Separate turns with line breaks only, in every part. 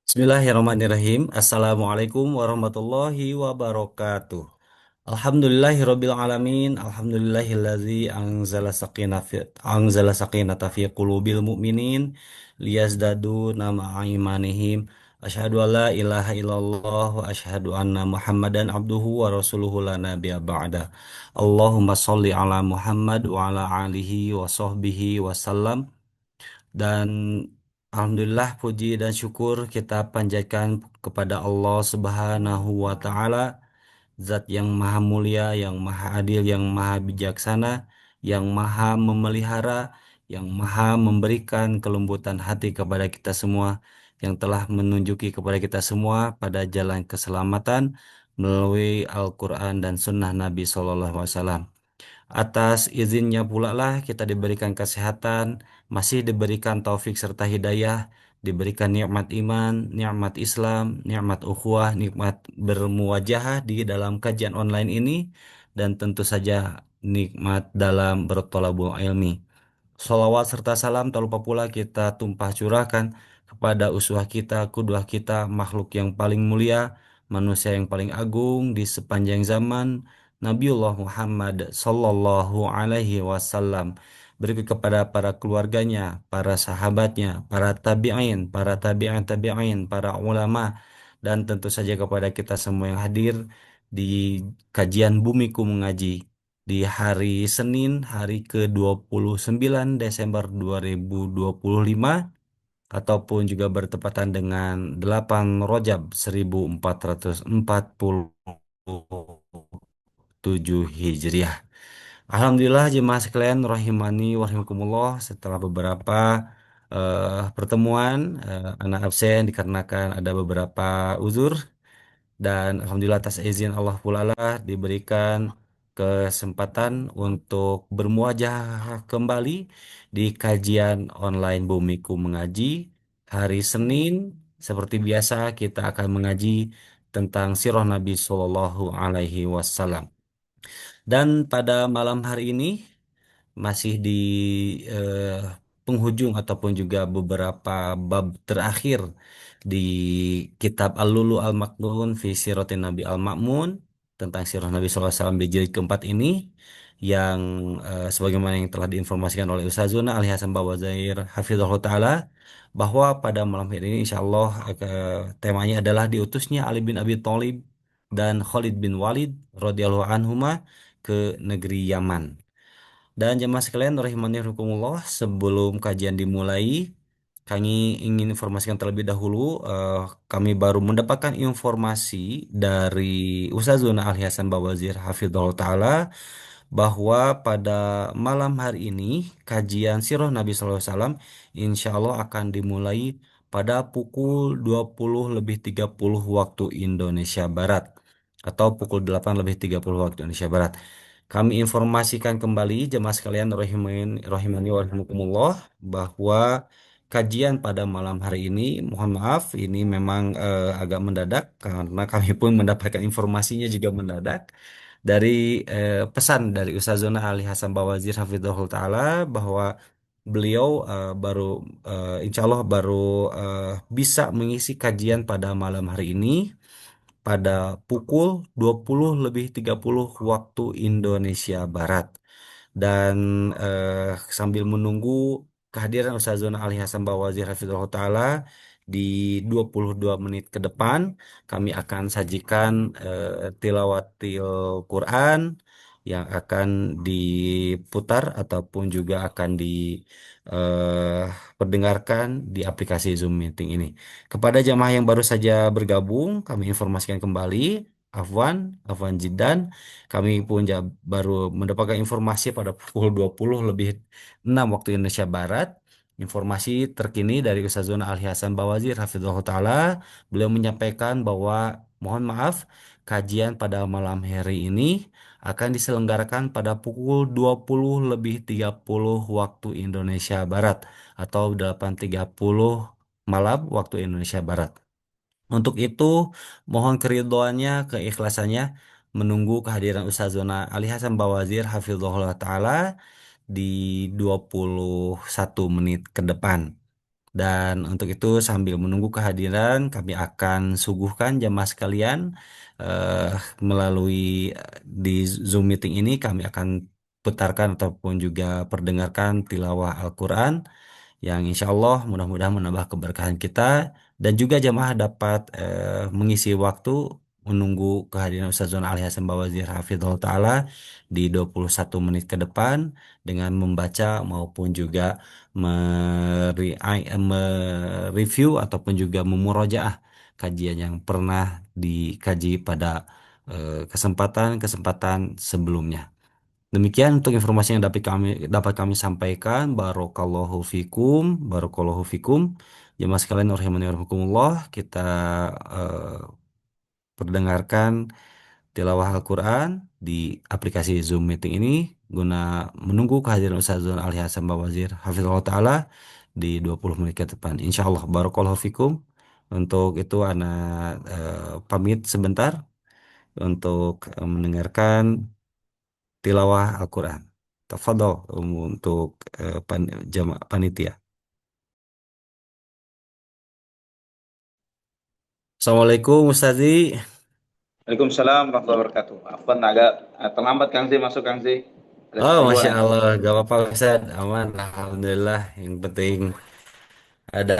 Bismillahirrahmanirrahim. Assalamualaikum warahmatullahi wabarakatuh. Alhamdulillahirabbil alamin. Alhamdulillahillazi anzala sakinata fi qulubil mu'minin liyazdadu ma'a imanihim. Asyhadu an la ilaha illallah wa asyhadu anna Muhammadan abduhu wa rasuluhu la nabiyya ba'da. Allahumma sholli ala Muhammad wa ala alihi wa sahbihi wa sallam. Dan alhamdulillah puji dan syukur kita panjatkan kepada Allah Subhanahu wa taala, zat yang maha mulia, yang maha adil, yang maha bijaksana, yang maha memelihara, yang maha memberikan kelembutan hati kepada kita semua, yang telah menunjuki kepada kita semua pada jalan keselamatan melalui Al-Quran dan Sunnah Nabi Sallallahu Alaihi Wasallam. Atas izinnya pula lah kita diberikan kesehatan, masih diberikan taufik serta hidayah, diberikan nikmat iman, nikmat Islam, nikmat ukhuwah, nikmat bermuwajahah di dalam kajian online ini, dan tentu saja nikmat dalam bertolabul ilmi. Salawat serta salam tak lupa pula kita tumpah curahkan kepada uswah kita, kudwah kita, makhluk yang paling mulia, manusia yang paling agung di sepanjang zaman, Nabiullah Muhammad Sallallahu Alaihi Wasallam. Berikut kepada para keluarganya, para sahabatnya, para tabi'in tabi'in, para ulama, dan tentu saja kepada kita semua yang hadir di kajian Bumiku Mengaji di hari Senin, hari ke-29 Desember 2025, ataupun juga bertepatan dengan 8 Rajab 1447 Hijriah. Alhamdulillah jemaah sekalian rahimani wa rahimakumullah, setelah beberapa pertemuan, anak absen dikarenakan ada beberapa uzur, dan alhamdulillah atas izin Allah pula lah diberikan kesempatan untuk bermuajah kembali di kajian online Bumiku Mengaji hari Senin. Seperti biasa kita akan mengaji tentang sirah Nabi Shallallahu Alaihi Wasallam. Dan pada malam hari ini masih di eh, penghujung ataupun juga beberapa bab terakhir di kitab Al-Lulu Al-Maknun fi Siratin Nabi Al-Ma'mun, tentang sirah Nabi SAW di jilid keempat ini, yang sebagaimana yang telah diinformasikan oleh Ustazuna Ali Hasan Bawazair Hafizahullah Ta'ala, bahwa pada malam hari ini insya Allah temanya adalah diutusnya Ali bin Abi Thalib dan Khalid bin Walid radhiyallahu anhuma ke negeri Yaman. Dan jemaah sekalian rahimani rahimakumullah, sebelum kajian dimulai, kami ingin informasikan terlebih dahulu, eh, kami baru mendapatkan informasi dari Ustazuna Ali Hasan Bawazir Hafizahullah Ta'ala bahwa pada malam hari ini kajian Sirah Nabi SAW insya Allah akan dimulai pada pukul 20:30 waktu Indonesia Barat, atau pukul 8:30 waktu Indonesia Barat. Kami informasikan kembali jemaah sekalian rahimani wa rahimakumullah, bahwa kajian pada malam hari ini, mohon maaf ini memang agak mendadak karena kami pun mendapatkan informasinya juga mendadak dari pesan dari Ustazona Ali Hasan Bawazir Hafizahul Ta'ala, bahwa beliau insya Allah baru bisa mengisi kajian pada malam hari ini pada pukul 20:30 waktu Indonesia Barat. Dan sambil menunggu kehadiran Ustazuna Ali Hasan Bawazir Hafizahullah Ta'ala di 22 menit ke depan, kami akan sajikan tilawatil Quran yang akan diputar ataupun juga akan diperdengarkan di aplikasi Zoom Meeting ini. Kepada jamaah yang baru saja bergabung, kami informasikan kembali, Afwan, Afwan Jidan, kami pun baru mendapatkan informasi pada pukul 20:06 waktu Indonesia Barat. Informasi terkini dari Ustazuna Ali Hasan Bawazir Hafizahullah Ta'ala, beliau menyampaikan bahwa mohon maaf, kajian pada malam hari ini akan diselenggarakan pada pukul 20:30 waktu Indonesia Barat, atau 8:30 malam waktu Indonesia Barat. Untuk itu, mohon keridhoannya, keikhlasannya menunggu kehadiran Ustazona Ali Hasan Bawazir Hafizahullah Ta'ala di 21 menit ke depan. Dan untuk itu sambil menunggu kehadiran kami akan suguhkan jamaah sekalian eh, melalui di Zoom meeting ini kami akan putarkan ataupun juga perdengarkan tilawah Al-Quran yang insya Allah mudah-mudahan menambah keberkahan kita dan juga jamaah dapat mengisi waktu menunggu kehadiran Ustaz Zon Ali Hasan Bawazir Hafizahullah Ta'ala di 21 menit ke depan dengan membaca maupun juga mereview ataupun juga memurojaah kajian yang pernah dikaji pada kesempatan-kesempatan sebelumnya. Demikian untuk informasi yang dapat kami sampaikan. Barakallahu fikum. Jemaah sekalian rahimani wa rahimakumullah, kita eh, perdengarkan tilawah Al-Quran di aplikasi Zoom Meeting ini guna menunggu kehadiran Ustaz Zul Ali Hasan Bawazir Hafizullah Ta'ala di 20 menit ke depan. Insya Allah, barakallahu fikum. Untuk itu, Ana pamit sebentar untuk mendengarkan tilawah Al-Quran. Tafadhol untuk panitia. Assalamualaikum Ustazi.
Waalaikumsalam warahmatullahi wabarakatuh. Afwan agak terlambat Kang Zi masuk Kang Zi. Ada
Oh, Masya
keperluan.
Allah, gak apa-apa Ustaz, aman, Alhamdulillah. Yang penting ada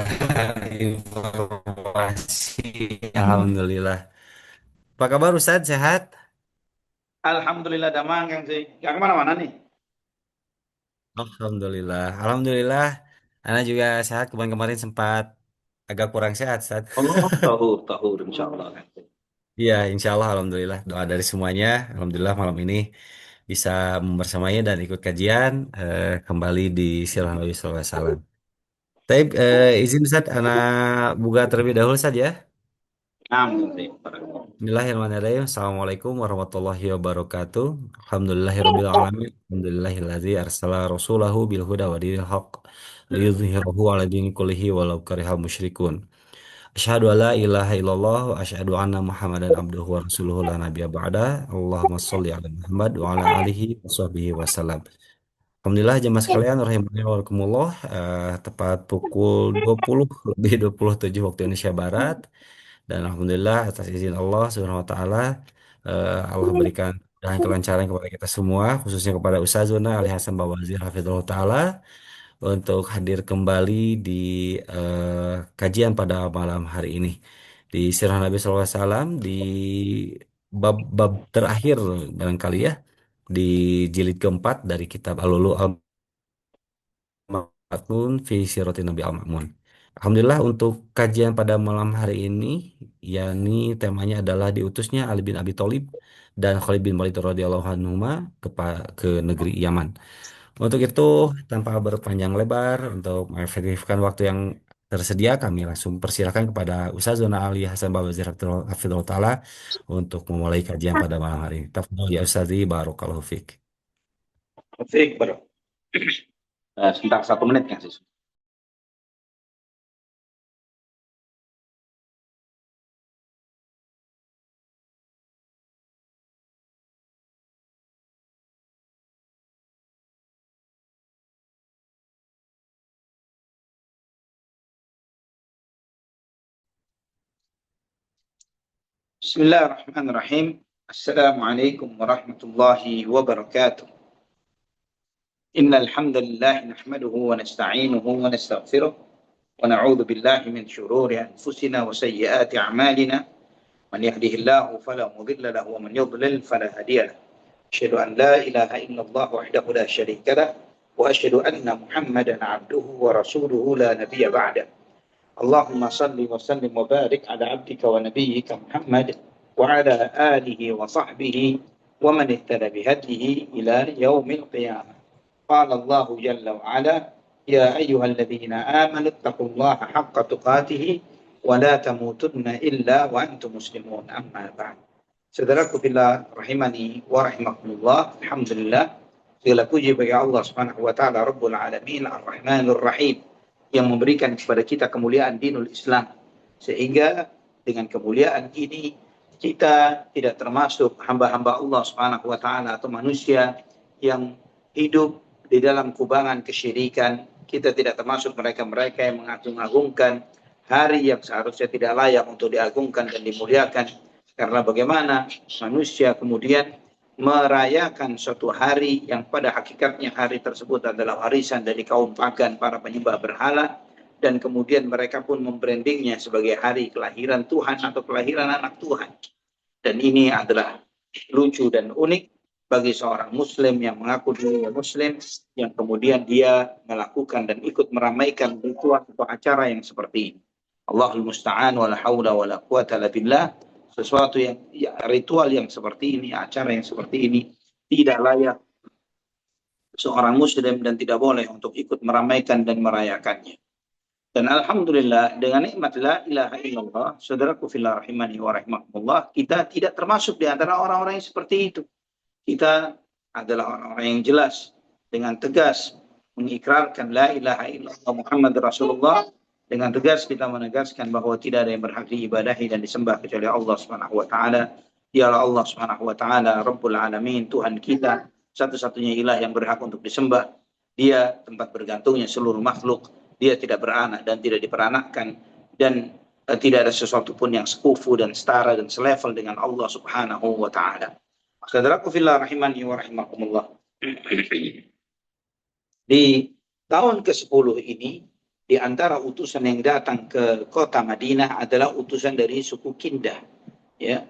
informasi, Alhamdulillah. Apa kabar Ustaz, sehat?
Alhamdulillah damang Kang Zi. Gak kemana-mana nih.
Alhamdulillah, Alhamdulillah. Ana juga sehat, kemarin-kemarin sempat agak kurang sehat Ustaz.
Allah tahu insyaallah Kang Zi.
Iya, insya Allah, Alhamdulillah. Doa dari semuanya. Alhamdulillah malam ini bisa membersamanya dan ikut kajian kembali di Sirah Nabi Sallallahu Alaihi Wasallam. Tapi izin Ustaz, anak buka terlebih dahulu saja.
Naam Kang Zi. Barakallah.
Bismillahirrahmanirrahim. Assalamualaikum warahmatullahi wabarakatuh. Alhamdulillahirabbil alamin. Alhamdulillahilladzi arsala rasulahu bil huda wa dinil haqq liyudhhirahu 'ala dini kullihi walau karihal musyrikun. Asyhadu an la ilaha illallah wa asyhadu anna Muhammadan abduhu wa rasuluhu la nabiyya ba'da. Allahumma sholli ala Muhammad wa ala alihi wa sahbihi wasallam. Alhamdulillah jemaah sekalian rahimani wa rahimakumullah, tepat pukul 20 lebih 27 waktu Indonesia Barat dan alhamdulillah atas izin Allah Subhanahu wa taala Allah berikan dan kelancaran kepada kita semua khususnya kepada Ustazuna Ali Hasan Bawazir Hafizahullah taala untuk hadir kembali di kajian pada malam hari ini di Sirah Nabi Sallallahu Alaihi Wasallam di bab terakhir barangkali ya di jilid keempat dari kitab Al-Lulu Al-Matnun fi Sirati Nabi Al-Ma'mun. Alhamdulillah untuk kajian pada malam hari ini yakni temanya adalah diutusnya Ali bin Abi Thalib dan Khalid bin Walid radhiyallahu anhuma ke negeri Yaman. Untuk itu, tanpa berpanjang lebar, untuk mengefektifkan waktu yang tersedia, kami langsung persilakan kepada Ustazuna Ali Hasan Babazir Hafidhullah Ta'ala untuk memulai kajian pada malam hari ini. Tafadhol ya Ustazi, Barakallahu Fik.
Fik, bro. Sebentar 1 menit Kang Zi. Bismillahirrahmanirrahim. Assalamualaikum warahmatullahi wabarakatuh. Innal hamdalillah nahmaduhu wa nasta'inuhu wa nastaghfiruh wa na'udzu billahi min shururi anfusina wa sayyiati a'malina. Man yahdihillahu fala mudilla lahu wa man yudlil fala hadiya lahu. Asyhadu an la ilaha illallah wahdahu la syarika lah wa asyhadu anna Muhammadan 'abduhu wa rasuluhu la nabiyya ba'da. Allahumma salli wa sallim wa barik ala 'abdika wa nabiyyika Muhammad wa ala alihi wa sahbihi wa man ihtada bihadihi ila yaumil qiyamah. قال الله جل وعلا يا أيها الذين آمنوا اتقوا الله حق تقاته ولا تموتن إلا وأنتم مسلمون أما بعد. Saudaraku bila rahimani wa rahimakumullah, alhamdulillah segala puji bagi Allah Subhanahu wa taala Rabbul Alamin Ar-Rahmanur Rahim yang memberikan kepada kita kemuliaan dinul Islam, sehingga dengan kemuliaan ini kita tidak termasuk hamba-hamba Allah Subhanahu wa taala atau manusia yang hidup di dalam kubangan kesyirikan, kita tidak termasuk mereka-mereka yang mengagung-agungkan hari yang seharusnya tidak layak untuk diagungkan dan dimuliakan. Karena bagaimana manusia kemudian merayakan suatu hari yang pada hakikatnya hari tersebut adalah warisan dari kaum pagan, para penyembah berhala, dan kemudian mereka pun membrandingnya sebagai hari kelahiran Tuhan atau kelahiran anak Tuhan. Dan ini adalah lucu dan unik bagi seorang muslim yang mengaku dirinya muslim, yang kemudian dia melakukan dan ikut meramaikan ritual atau acara yang seperti ini. Allahul musta'an wala haula wala quwata illa billah. Sesuatu yang ritual yang seperti ini, acara yang seperti ini tidak layak seorang muslim dan tidak boleh untuk ikut meramaikan dan merayakannya. Dan alhamdulillah dengan nikmat la ilaha illallah, saudaraku fillah rahimani wa rahimakumullah, kita tidak termasuk di antara orang-orang yang seperti itu. Kita adalah orang-orang yang jelas dengan tegas mengikrarkan la ilaha illallah Muhammad Rasulullah. Dengan tegas kita menegaskan bahwa tidak ada yang berhak diibadahi dan disembah kecuali Allah Subhanahu wa taala. Dialah Allah Subhanahu wa taala Rabbul Alamin, Tuhan kita, satu-satunya ilah yang berhak untuk disembah. Dia tempat bergantungnya seluruh makhluk. Dia tidak beranak dan tidak diperanakkan, dan tidak ada sesuatu pun yang sekufu dan setara dan selevel dengan Allah Subhanahu wa taala. Saudaraku fillah rahimani wa rahimakumullah. Di tahun ke-10 ini, di antara utusan yang datang ke kota Madinah adalah utusan dari suku Kindah, ya,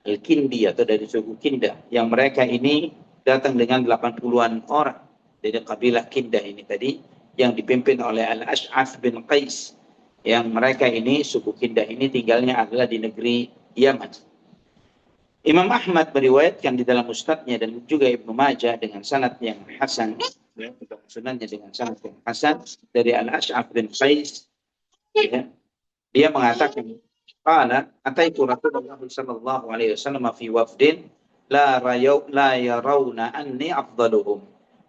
Al-Kindi atau dari suku Kindah, yang mereka ini datang dengan 80-an orang dari kabilah Kindah ini tadi, yang dipimpin oleh Al-Ash'ath bin Qais, yang mereka ini, suku Kindah ini tinggalnya adalah di negeri Yaman. Imam Ahmad meriwayatkan di dalam Mustadnya dan juga Ibnu Majah dengan sanad yang hasan, sunannya dengan sanad yang hasan dari Al-Ash'ath bin Qais, ya, dia mengatakan, qala ataitu Rasulullah sallallahu alaihi wasallam fi wafdin la yarawna anni afdaluhum.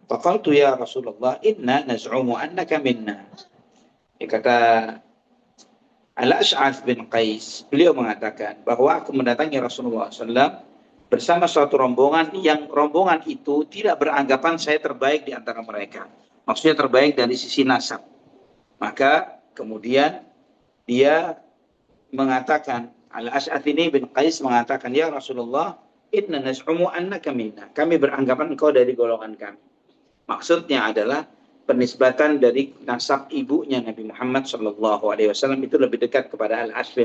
Faqaltu ya Rasulullah inna naz'umu annaka minna. Dia kata Al-Ash'ath bin Qais, beliau mengatakan bahwa aku mendatangi Rasulullah SAW bersama suatu rombongan yang rombongan itu tidak beranggapan saya terbaik di antara mereka. Maksudnya terbaik dari sisi nasab. Maka kemudian dia mengatakan, Al-Ash'ath ini bin Qais mengatakan, ya Rasulullah, inna nas'umu annaka minna. Kami beranggapan engkau dari golongan kami. Maksudnya adalah penisbatan dari nasab ibunya Nabi Muhammad SAW itu lebih dekat kepada Al-Ash'ath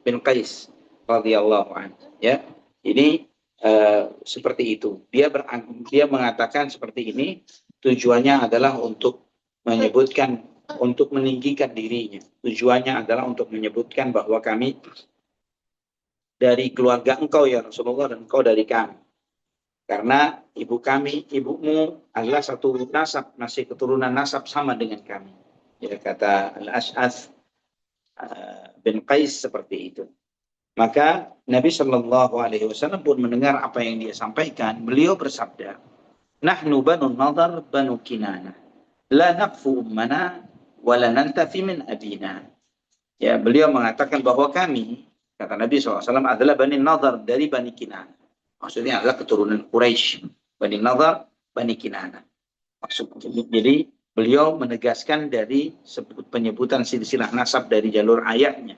bin Qais radhiyallahu anhu. Ya, ini seperti itu. Dia mengatakan seperti ini. Tujuannya adalah untuk menyebutkan, untuk meninggikan dirinya. Tujuannya adalah untuk menyebutkan bahwa kami dari keluarga engkau ya Rasulullah, dan engkau dari kami. Karena ibu kami, ibumu adalah satu nasab, masih keturunan nasab sama dengan kami. Ya, kata Al-Ash'ath bin Qais seperti itu. Maka Nabi Shallallahu Alaihi Wasallam pun mendengar apa yang dia sampaikan. Beliau bersabda, "Nahnu banu Nadar banu Kinana, la naqfu ummana, wa la nantafi min abina." Ya, beliau mengatakan bahwa kami, kata Nabi SAW, adalah Bani Nadar dari Bani Kinana. Maksudnya adalah keturunan Quraisy. Bani Nadar, Bani Kinana. Jadi beliau menegaskan dari penyebutan silsilah nasab dari jalur ayahnya.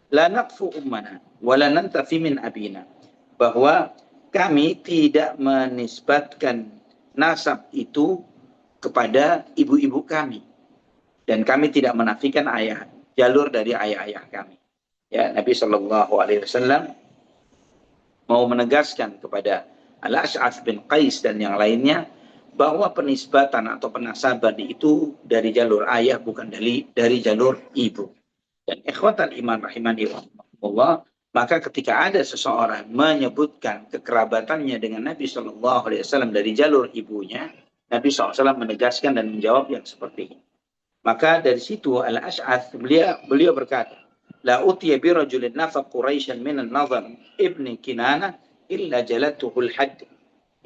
La naqfu ummana wa la nantafi min abina. Bahwa kami tidak menisbatkan nasab itu kepada ibu-ibu kami. Dan kami tidak menafikan jalur dari ayah-ayah kami. Ya, Nabi SAW mau menegaskan kepada Al-Ash'ath bin Qais dan yang lainnya bahwa penisbatan atau penasaban itu dari jalur ayah, bukan dari jalur ibu. Dan ikhwatan iman rahimani Allah, maka ketika ada seseorang menyebutkan kekerabatannya dengan Nabi SAW dari jalur ibunya, Nabi SAW menegaskan dan menjawab yang seperti ini. Maka dari situ Al-Ash'ath beliau berkata, la utiya bi rajulin nafaq Quraisyan min an-Nadhr ibni Kinana illa jalatuhul hadd.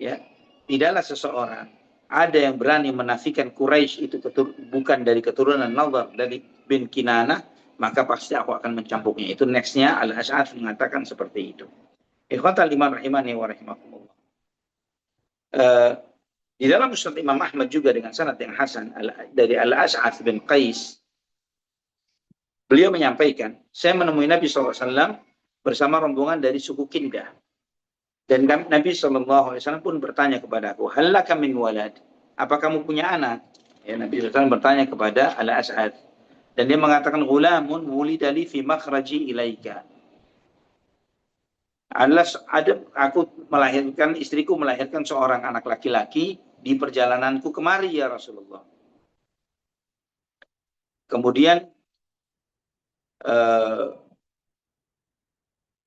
Ya, tidaklah seseorang ada yang berani menafikan Quraisy itu bukan dari keturunan Nadhr dari bin Kinana, maka pasti aku akan mencambuknya. Itu nextnya Al-Ash'ath mengatakan seperti itu. Ikhwatal iman rahimani wa rahimakumullah. Di dalam Musnad Imam Ahmad juga dengan sanad yang hasan dari Al-As'ath bin Qais, beliau menyampaikan, saya menemui Nabi SAW bersama rombongan dari suku Kindah. Dan Nabi SAW pun bertanya kepada aku, halaka min walad? Apa kamu punya anak? Ya, Nabi SAW bertanya kepada Al-As'ad. Dan dia mengatakan, gulamun wulidali fi makhraji ilaika. Aku melahirkan, istriku melahirkan seorang anak laki-laki di perjalananku kemari ya Rasulullah. Kemudian,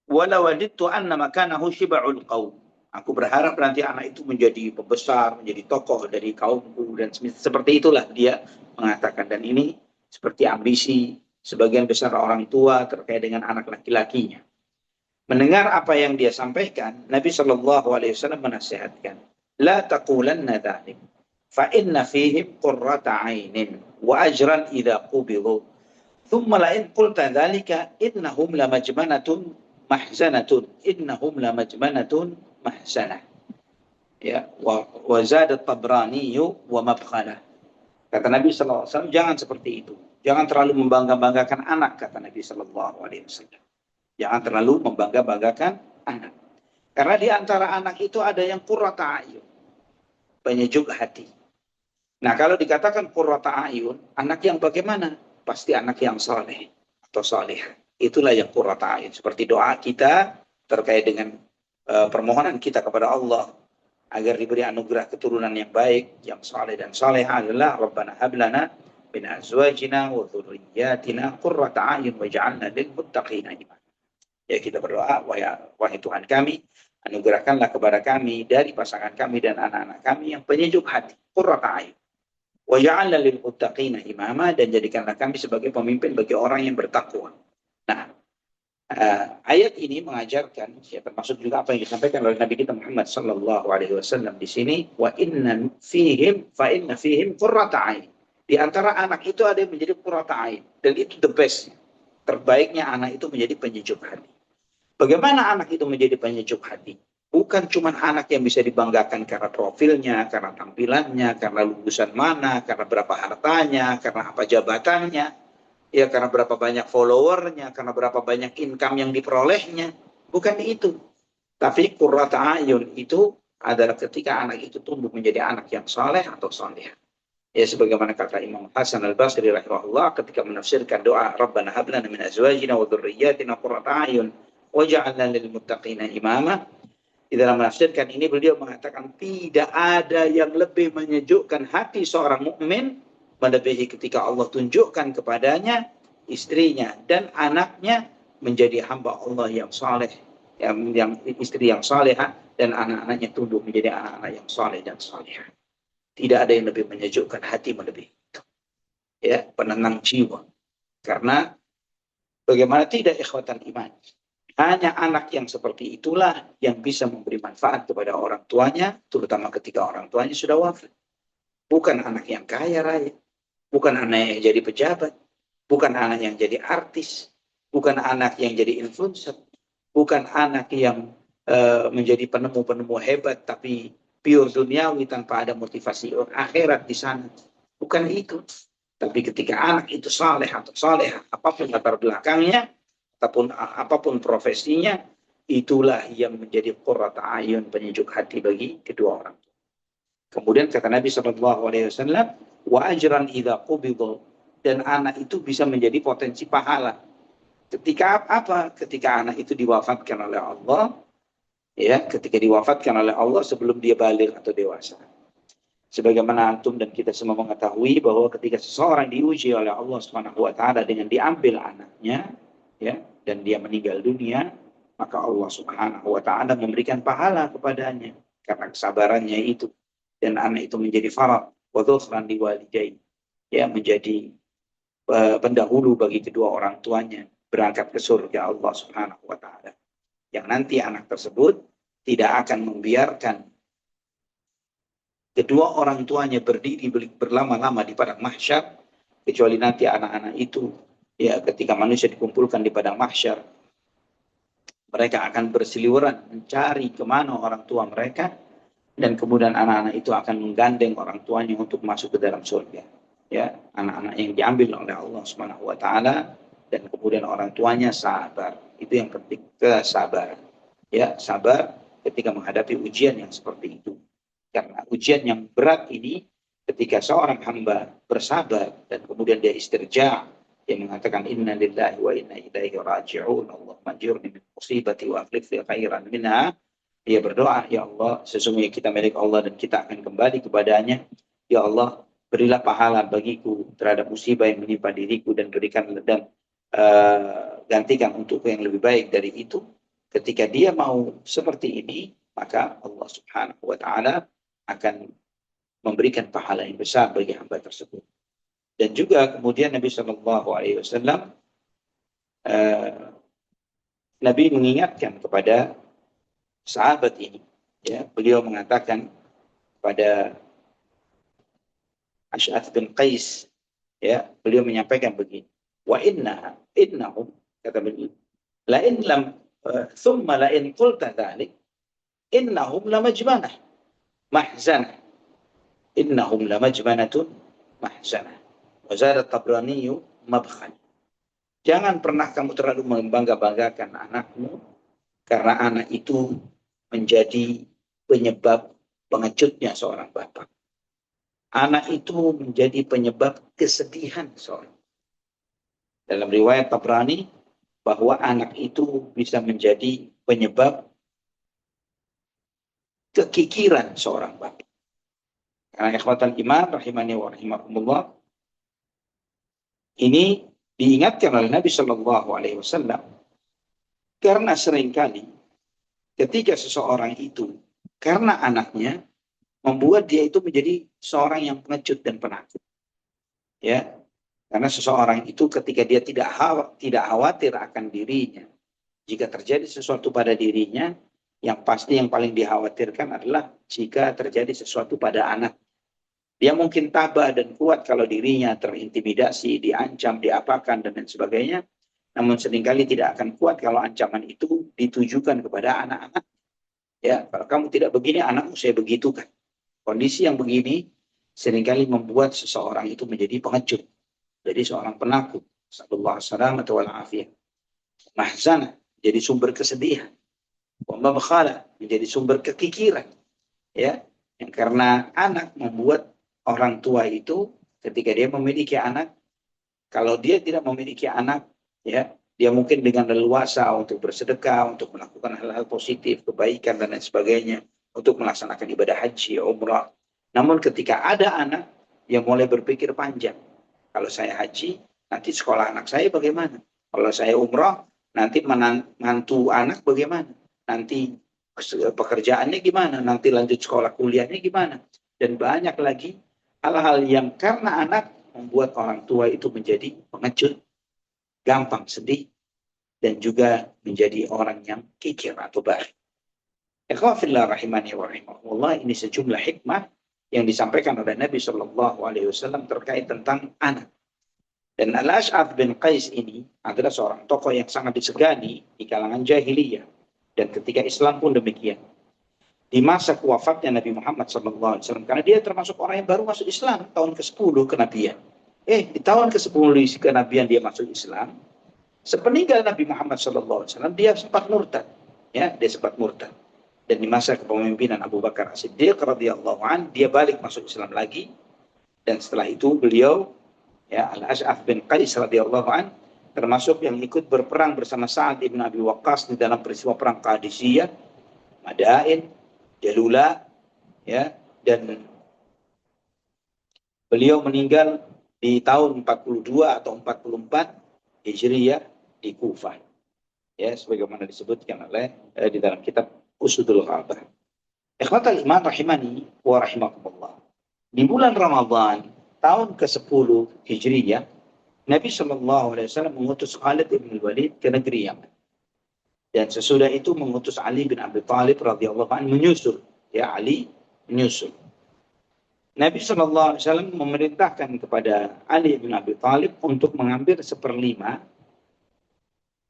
wala wadidtu anna makanahu shiba'ul qaum. Aku berharap nanti anak itu menjadi pembesar, menjadi tokoh dari kaumku, dan seperti itulah dia mengatakan. Dan ini seperti ambisi sebagian besar orang tua terkait dengan anak laki-lakinya. Mendengar apa yang dia sampaikan, Nabi SAW menasihatkan, la taqulanna dhalik, fa inna fihim qurrata ainin wa ajran idha qubilu. Thumma la'in qulta dhalika innahum lamajmanatun mahzanatun, innahum lamajmanatun mahzanah. Ya, wa zadat Tabrani wa mabkhalah. Kata Nabi SAW, jangan seperti itu. Jangan terlalu membangga-banggakan anak, kata Nabi SAW. Jangan terlalu membangga-banggakan anak. Karena di antara anak itu ada yang qurrata ayun, penyejuk hati. Nah, kalau dikatakan qurrata ayun, anak yang bagaimana? Pasti anak yang saleh atau salihah. Itulah yang qurrata ayun. Seperti doa kita terkait dengan permohonan kita kepada Allah agar diberi anugerah keturunan yang baik, yang saleh dan salihah adalah Rabbana hablana min azwajina wa dzurriyyatina qurrata ayun waj'alna lil muttaqina imama. Ya, kita berdoa, wahai Tuhan kami, anugerahkanlah kepada kami dari pasangan kami dan anak-anak kami yang penyejuk hati, qurrata ayun. Wa ja'alna lil muttaqina imama, dan jadikanlah kami sebagai pemimpin bagi orang yang bertakwa. Nah, ayat ini mengajarkan, ya, termasuk juga apa yang disampaikan oleh Nabi kita Muhammad sallallahu alaihi wasallam di sini, wa inna fihim qurrata ain. Di antara anak itu ada yang menjadi qurrata ain, dan itu the best. Terbaiknya anak itu menjadi penyejuk hati. Bagaimana anak itu menjadi penyejuk hati? Bukan cuma anak yang bisa dibanggakan karena profilnya, karena tampilannya, karena lulusan mana, karena berapa hartanya, karena apa jabatannya, ya karena berapa banyak followernya, karena berapa banyak income yang diperolehnya. Bukan itu. Tapi qurrata ayun itu adalah ketika anak itu tumbuh menjadi anak yang saleh atau salihah. Ya, sebagaimana kata Imam Hasan Al-Basri rahimahullah ketika menafsirkan doa Rabbana hab lana min azwajina wa dzurriyyatina qurrata a'yun waj'alna lil muttaqina imama. Di dalam menafsirkan ini beliau mengatakan tidak ada yang lebih menyejukkan hati seorang mukmin melebihi ketika Allah tunjukkan kepadanya istrinya dan anaknya menjadi hamba Allah yang saleh, yang istri yang salehah, dan anak-anaknya tumbuh menjadi anak-anak yang saleh dan salehah. Tidak ada yang lebih menyejukkan hati melebihi itu. Ya, penenang jiwa. Karena bagaimana tidak ikhwatan iman. Hanya anak yang seperti itulah yang bisa memberi manfaat kepada orang tuanya, terutama ketika orang tuanya sudah wafat. Bukan anak yang kaya raya, bukan anak yang jadi pejabat, bukan anak yang jadi artis, bukan anak yang jadi influencer, bukan anak yang menjadi penemu-penemu hebat tapi pure duniawi tanpa ada motivasi akhirat di sana. Bukan itu. Tapi ketika anak itu saleh atau salehah, apapun latar belakangnya, ataupun apapun profesinya, itulah yang menjadi qurrata ayun, penyejuk hati bagi kedua orang. Kemudian kata Nabi SAW, wa ajran idza qubidha, dan anak itu bisa menjadi potensi pahala. Ketika apa? Ketika anak itu diwafatkan oleh Allah, ya, ketika diwafatkan oleh Allah sebelum dia balik atau dewasa. Sebagaimana antum dan kita semua mengetahui bahwa ketika seseorang diuji oleh Allah Subhanahu wa taala dengan diambil anaknya, ya, dan dia meninggal dunia, maka Allah Subhanahu wa taala memberikan pahala kepadanya karena kesabarannya itu, dan anak itu menjadi farad wa dhukhran liwalidain, ya, menjadi pendahulu bagi kedua orang tuanya berangkat ke surga Allah Subhanahu wa taala. Yang nanti anak tersebut tidak akan membiarkan kedua orang tuanya berdiri berlama-lama di padang mahsyar, kecuali nanti anak-anak itu, ya, ketika manusia dikumpulkan di padang mahsyar, mereka akan bersiliweran mencari kemana orang tua mereka, dan kemudian anak-anak itu akan menggandeng orang tuanya untuk masuk ke dalam surga. Ya, anak-anak yang diambil oleh Allah Subhanahu wa taala dan kemudian orang tuanya sabar. Itu yang penting, kesabaran. Ya, sabar ketika menghadapi ujian yang seperti itu. Karena ujian yang berat ini ketika seorang hamba bersabar dan kemudian dia istirja, dia mengatakan inna lillahi wa inna ilaihi raji'un, Allah majurni min musibati wa akhlif fi khairan minha. Dia berdoa, ya Allah, sesungguhnya kita milik Allah dan kita akan kembali kepadanya. Ya Allah, berilah pahala bagiku terhadap musibah yang menimpa diriku dan berikan dan gantikan untukku yang lebih baik dari itu. Ketika dia mau seperti ini, maka Allah Subhanahu wa taala akan memberikan pahala yang besar bagi hamba tersebut. Dan juga kemudian Nabi Shallallahu Alaihi Wasallam Nabi mengingatkan kepada sahabat ini, ya, beliau mengatakan pada Ash'ath bin Qais, ya, beliau menyampaikan begini, wa innahum, kata beliau, la in lam thumma la in qulta dhalik innahum lamajmanah mahzanah, innahum lamajmanatun mahzanah wa zada Tabrani mabkhan. Jangan pernah kamu terlalu membangga-banggakan anakmu, karena anak itu menjadi penyebab pengecutnya seorang bapak. Anak itu menjadi penyebab kesedihan seorang. Dalam riwayat Tabrani, bahwa anak itu bisa menjadi penyebab kekikiran seorang bapak. Karena ikhwatal iman, rahimani wa rahimakumullah, ini diingatkan oleh Nabi Shallallahu Alaihi Wasallam karena seringkali ketika seseorang itu karena anaknya membuat dia itu menjadi seorang yang pengecut dan penakut, ya, karena seseorang itu ketika dia tidak khawatir akan dirinya, jika terjadi sesuatu pada dirinya, yang pasti yang paling dikhawatirkan adalah jika terjadi sesuatu pada anak. Dia mungkin tabah dan kuat kalau dirinya terintimidasi, diancam, diapakan, dan lain sebagainya. Namun seringkali tidak akan kuat kalau ancaman itu ditujukan kepada anak-anak. Ya, kalau kamu tidak begini, anakmu saya begitukan. Kondisi yang begini seringkali membuat seseorang itu menjadi pengecut, jadi seorang penakut. Sallallahu alaihi wasallam. Mahzanah, jadi sumber kesedihan. Wa mabkhala, menjadi sumber kekikiran. Ya, yang karena anak membuat orang tua itu ketika dia memiliki anak, kalau dia tidak memiliki anak, ya, dia mungkin dengan leluasa untuk bersedekah, untuk melakukan hal-hal positif, kebaikan dan lain sebagainya, untuk melaksanakan ibadah haji, umrah. Namun ketika ada anak, dia mulai berpikir panjang. Kalau saya haji, nanti sekolah anak saya bagaimana? Kalau saya umrah, nanti menantu anak bagaimana? Nanti pekerjaannya gimana? Nanti lanjut sekolah kuliahnya gimana? Dan banyak lagi hal-hal yang karena anak membuat orang tua itu menjadi pengecut, gampang sedih, dan juga menjadi orang yang kikir atau baik. Ikhwafillah rahimani wa rahimahullah, ini sejumlah hikmah yang disampaikan oleh Nabi Shallallahu Alaihi Wasallam terkait tentang anak. Dan Al-Ash'ath bin Qais ini adalah seorang tokoh yang sangat disegani di kalangan jahiliyah. Dan ketika Islam pun demikian. Di masa wafatnya Nabi Muhammad SAW, karena dia termasuk orang yang baru masuk Islam tahun ke-10 kenabian. Di tahun ke-10 kenabian dia masuk Islam. Sepeninggal Nabi Muhammad SAW, dia sempat murtad. Ya, dia sempat murtad. Dan di masa kepemimpinan Abu Bakar As-Siddiq radhiyallahu an, dia balik masuk Islam lagi. Dan setelah itu beliau, ya, Al-Ash'ath bin Qais radhiyallahu an, termasuk yang ikut berperang bersama Sa'ad ibn Abi Waqqas di dalam peristiwa perang Qadisiyah, Madain, Jalula, ya, dan beliau meninggal di tahun 42 atau 44 Hijriyah di Kufah. Ya, sebagaimana disebutkan oleh di dalam kitab Usudul Ghabah. Ikhwatal iman rahimani wa rahimakumullah. Di bulan Ramadan tahun ke-10 Hijriyah, Nabi Shallallahu Alaihi Wasallam mengutus Khalid bin Walid ke negeri Yaman. Dan sesudah itu mengutus Ali bin Abi Thalib radhiyallahu anhu menyusul. Ya, Ali menyusul. Nabi Shallallahu Alaihi Wasallam memerintahkan kepada Ali bin Abi Thalib untuk mengambil 1/5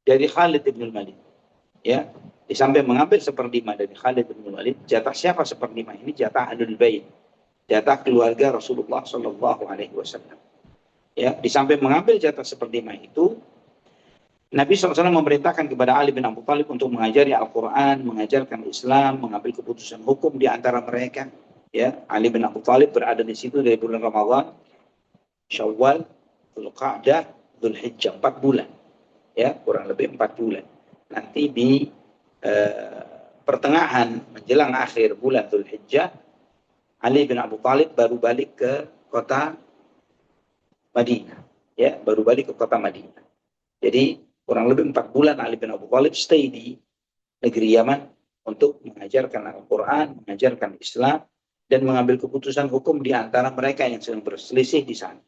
dari Khalid bin Walid. Ya, Di samping mengambil seperlima dari Khalid bin Walid, jatah siapa seperlima ini? Jatah Ahlul Bait, jatah keluarga Rasulullah Shallallahu Alaihi Wasallam. Ya, di samping mengambil jatah seperlima itu, Nabi SAW memerintahkan kepada Ali bin Abu Thalib untuk mengajari Al-Quran, mengajarkan Islam, mengambil keputusan hukum di antara mereka. Ya, Ali bin Abu Thalib berada di situ dari bulan Ramadan, Syawal, Dzulqa'dah, Dzulhijjah, 4 bulan. Ya, kurang lebih 4 bulan. Nanti di pertengahan menjelang akhir bulan Dzulhijjah, Ali bin Abu Thalib baru balik ke kota Madinah. Ya, baru balik ke kota Madinah. Jadi kurang lebih 4 bulan Ali bin Abu Thalib stay di negeri Yaman untuk mengajarkan Al-Quran, mengajarkan Islam, dan mengambil keputusan hukum di antara mereka yang sedang berselisih di sana.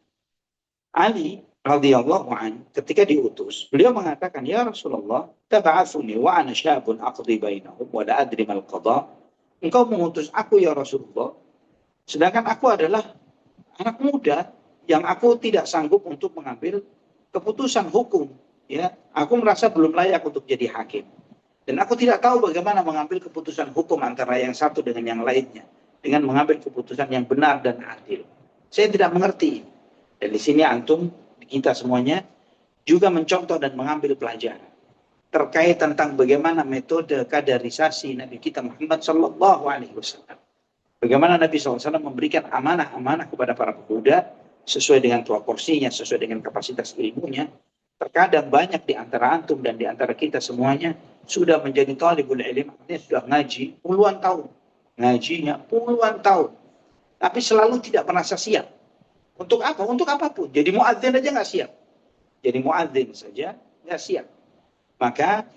Ali radhiyallahu an ketika diutus, beliau mengatakan, ya Rasulullah, tab'atsuni wa ana syabun aqdi bainahum wa la adri mal qada. Engkau mengutus aku ya Rasulullah, sedangkan aku adalah anak muda yang aku tidak sanggup untuk mengambil keputusan hukum. Ya, aku merasa belum layak untuk jadi hakim. Dan aku tidak tahu bagaimana mengambil keputusan hukum antara yang satu dengan yang lainnya. Dengan mengambil keputusan yang benar dan adil. Saya tidak mengerti. Dan di sini antum, kita semuanya, juga mencontoh dan mengambil pelajaran. Terkait tentang bagaimana metode kaderisasi Nabi kita Muhammad SAW. Bagaimana Nabi SAW memberikan amanah-amanah kepada para pemuda, sesuai dengan tua porsinya, sesuai dengan kapasitas ilmunya. Terkadang banyak di antara antum dan di antara kita semuanya sudah menjadi talibul ilm, artinya sudah ngaji puluhan tahun. Ngajinya puluhan tahun. Tapi selalu tidak merasa siap. Untuk apa? Untuk apapun. Jadi muadzin aja nggak siap. Jadi muadzin saja nggak siap. Maka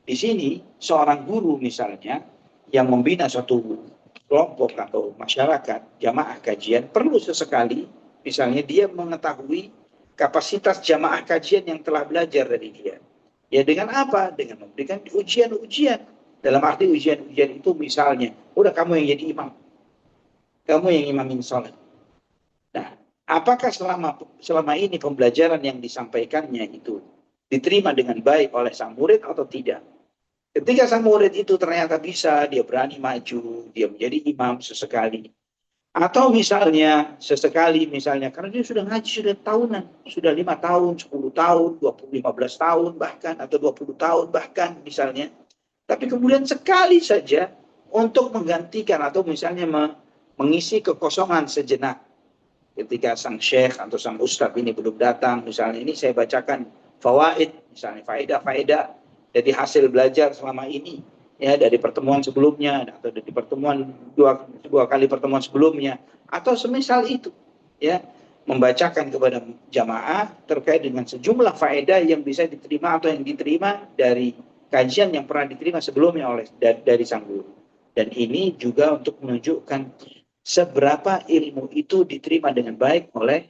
di sini seorang guru misalnya yang membina suatu kelompok atau masyarakat, jamaah kajian, perlu sesekali misalnya dia mengetahui kapasitas jamaah kajian yang telah belajar dari dia. Ya dengan apa? Dengan memberikan ujian-ujian. Dalam arti ujian-ujian itu misalnya, udah kamu yang jadi imam. Kamu yang imamin sholat. Nah, apakah selama ini pembelajaran yang disampaikannya itu diterima dengan baik oleh sang murid atau tidak? Ketika sang murid itu ternyata bisa, dia berani maju, dia menjadi imam sesekali. Atau misalnya sesekali misalnya karena dia sudah ngaji sudah tahunan, sudah 5 tahun, 10 tahun, 20, 15 tahun bahkan atau 20 tahun bahkan misalnya. Tapi kemudian sekali saja untuk menggantikan atau misalnya mengisi kekosongan sejenak ketika sang syekh atau sang ustadz ini belum datang, misalnya ini saya bacakan fawaid, misalnya faedah-faedah dari hasil belajar selama ini. Ya, dari pertemuan sebelumnya atau dari pertemuan dua kali pertemuan sebelumnya atau semisal itu, ya, membacakan kepada jamaah terkait dengan sejumlah faedah yang bisa diterima atau yang diterima dari kajian yang pernah diterima sebelumnya oleh dari sang guru. Dan ini juga untuk menunjukkan seberapa ilmu itu diterima dengan baik oleh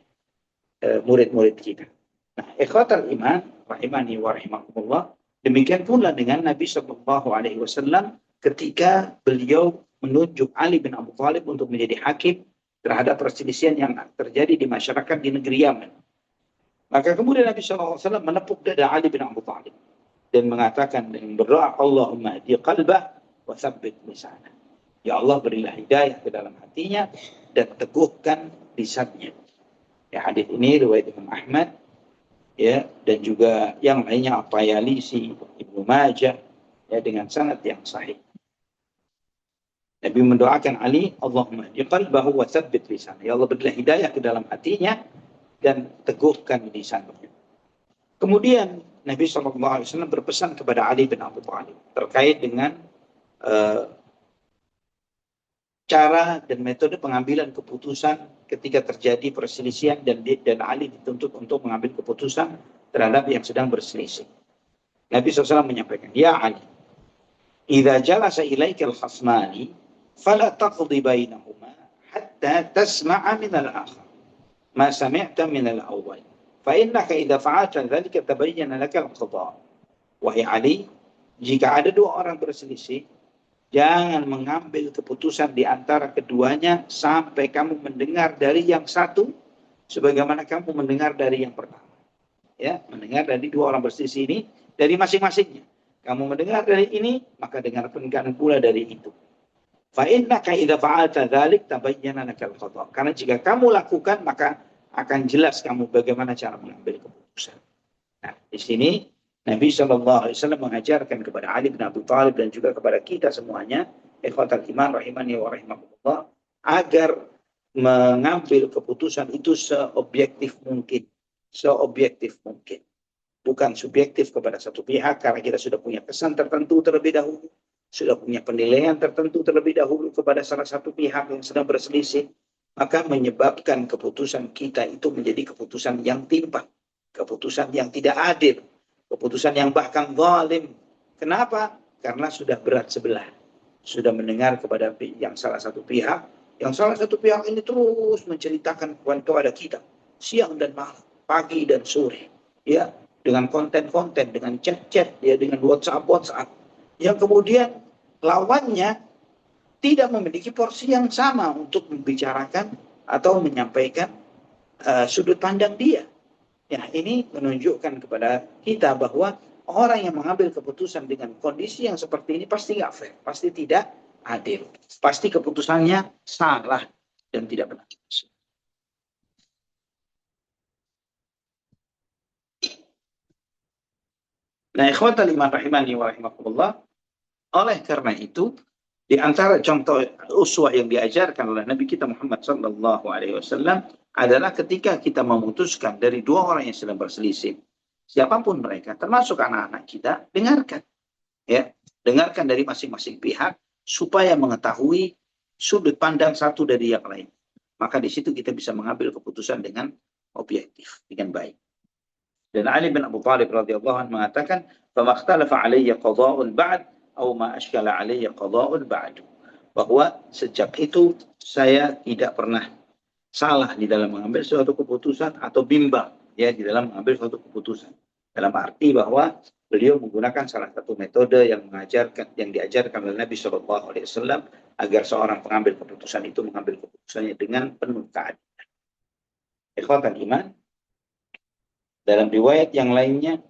murid-murid kita. Nah, ikhwatal iman rahimani wa rahimakumullah. Demikian pula dengan Nabi Shallallahu Alaihi Wasallam ketika beliau menunjuk Ali bin Abu Thalib untuk menjadi hakim terhadap perselisihan yang terjadi di masyarakat di negeri Yaman. Maka kemudian Nabi Shallallahu Alaihi Wasallam menepuk dada Ali bin Abu Thalib dan mengatakan dengan berdoa, Allahumma hdi qalbah wa tsabbit lisanah. Ya Allah, berilah hidayah ke dalam hatinya dan teguhkan lisannya. Ya, hadis ini riwayat Imam Ahmad, ya, dan juga yang lainnya At-Tayalisi, Ibnu Majah, ya, dengan sanad yang sahih. Nabi mendoakan Ali, Allahumma hdi qalbahu wa tsabbit lisanah. Ya Allah, berilah hidayah ke dalam hatinya dan teguhkan lisannya. Kemudian Nabi SAW berpesan kepada Ali bin Abi Thalib terkait dengan cara dan metode pengambilan keputusan ketika terjadi perselisihan dan Ali dituntut untuk mengambil keputusan terhadap yang sedang berselisih. Nabi SAW menyampaikan, Ya Ali, idza jalasa ilaika al-khasmani fala taqdi bainahuma hatta tasma'a min al-akhar ma sami'ta min al-awwal fa innaka idza fa'alta dhalika tabayyana laka al-qada. Wahai Ali, jika ada dua orang berselisih, jangan mengambil keputusan di antara keduanya sampai kamu mendengar dari yang satu sebagaimana kamu mendengar dari yang pertama. Ya, mendengar dari dua orang berselisih ini dari masing-masingnya. Kamu mendengar dari ini, maka dengarkan pula dari itu. Fa'innaka idza fa'alta dzalik tabayyana lakal qada. Karena jika kamu lakukan, maka akan jelas kamu bagaimana cara mengambil keputusan. Nah, di sini Nabi SAW mengajarkan kepada Ali bin Abi Thalib dan juga kepada kita semuanya, ikhwatal iman rahimani wa rahimakumullah, agar mengambil keputusan itu seobjektif mungkin. Seobjektif mungkin. Bukan subjektif kepada satu pihak, karena kita sudah punya kesan tertentu terlebih dahulu, sudah punya penilaian tertentu terlebih dahulu kepada salah satu pihak yang sedang berselisih, maka menyebabkan keputusan kita itu menjadi keputusan yang timpang, keputusan yang tidak adil, keputusan yang bahkan zalim. Kenapa? Karena sudah berat sebelah, sudah mendengar kepada yang salah satu pihak, yang salah satu pihak ini terus menceritakan kepada kita siang dan malam, pagi dan sore, ya, dengan konten-konten, dengan chat-chat, ya, dengan WhatsApp, yang kemudian lawannya tidak memiliki porsi yang sama untuk membicarakan atau menyampaikan sudut pandang dia. Ya, ini menunjukkan kepada kita bahwa orang yang mengambil keputusan dengan kondisi yang seperti ini pasti nggak fair, pasti tidak adil, pasti keputusannya salah dan tidak benar. Nah, ikhwatal iman rahimani wa rahimakumullah, oleh karena itu, di antara contoh uswah yang diajarkan oleh Nabi kita Muhammad sallallahu alaihi wasallam adalah ketika kita memutuskan dari dua orang yang sedang berselisih, siapapun mereka, termasuk anak-anak kita, dengarkan, ya, dengarkan dari masing-masing pihak supaya mengetahui sudut pandang satu dari yang lain. Maka di situ kita bisa mengambil keputusan dengan objektif, dengan baik. Dan Ali bin Abu Thalib radhiyallahu anhu mengatakan, "Fama ikhtalafa alayya qada'un ba'd aw ma ashkala alayya qada'un ba'du." Bahwa sejak itu saya tidak pernah salah di dalam mengambil suatu keputusan atau bimbang, ya, di dalam mengambil suatu keputusan. Dalam arti bahwa beliau menggunakan salah satu metode yang diajarkan oleh Nabi Shallallahu Alaihi Wasallam agar seorang pengambil keputusan itu mengambil keputusannya dengan penuh keadilan. Ikhwatan iman, dalam riwayat yang lainnya,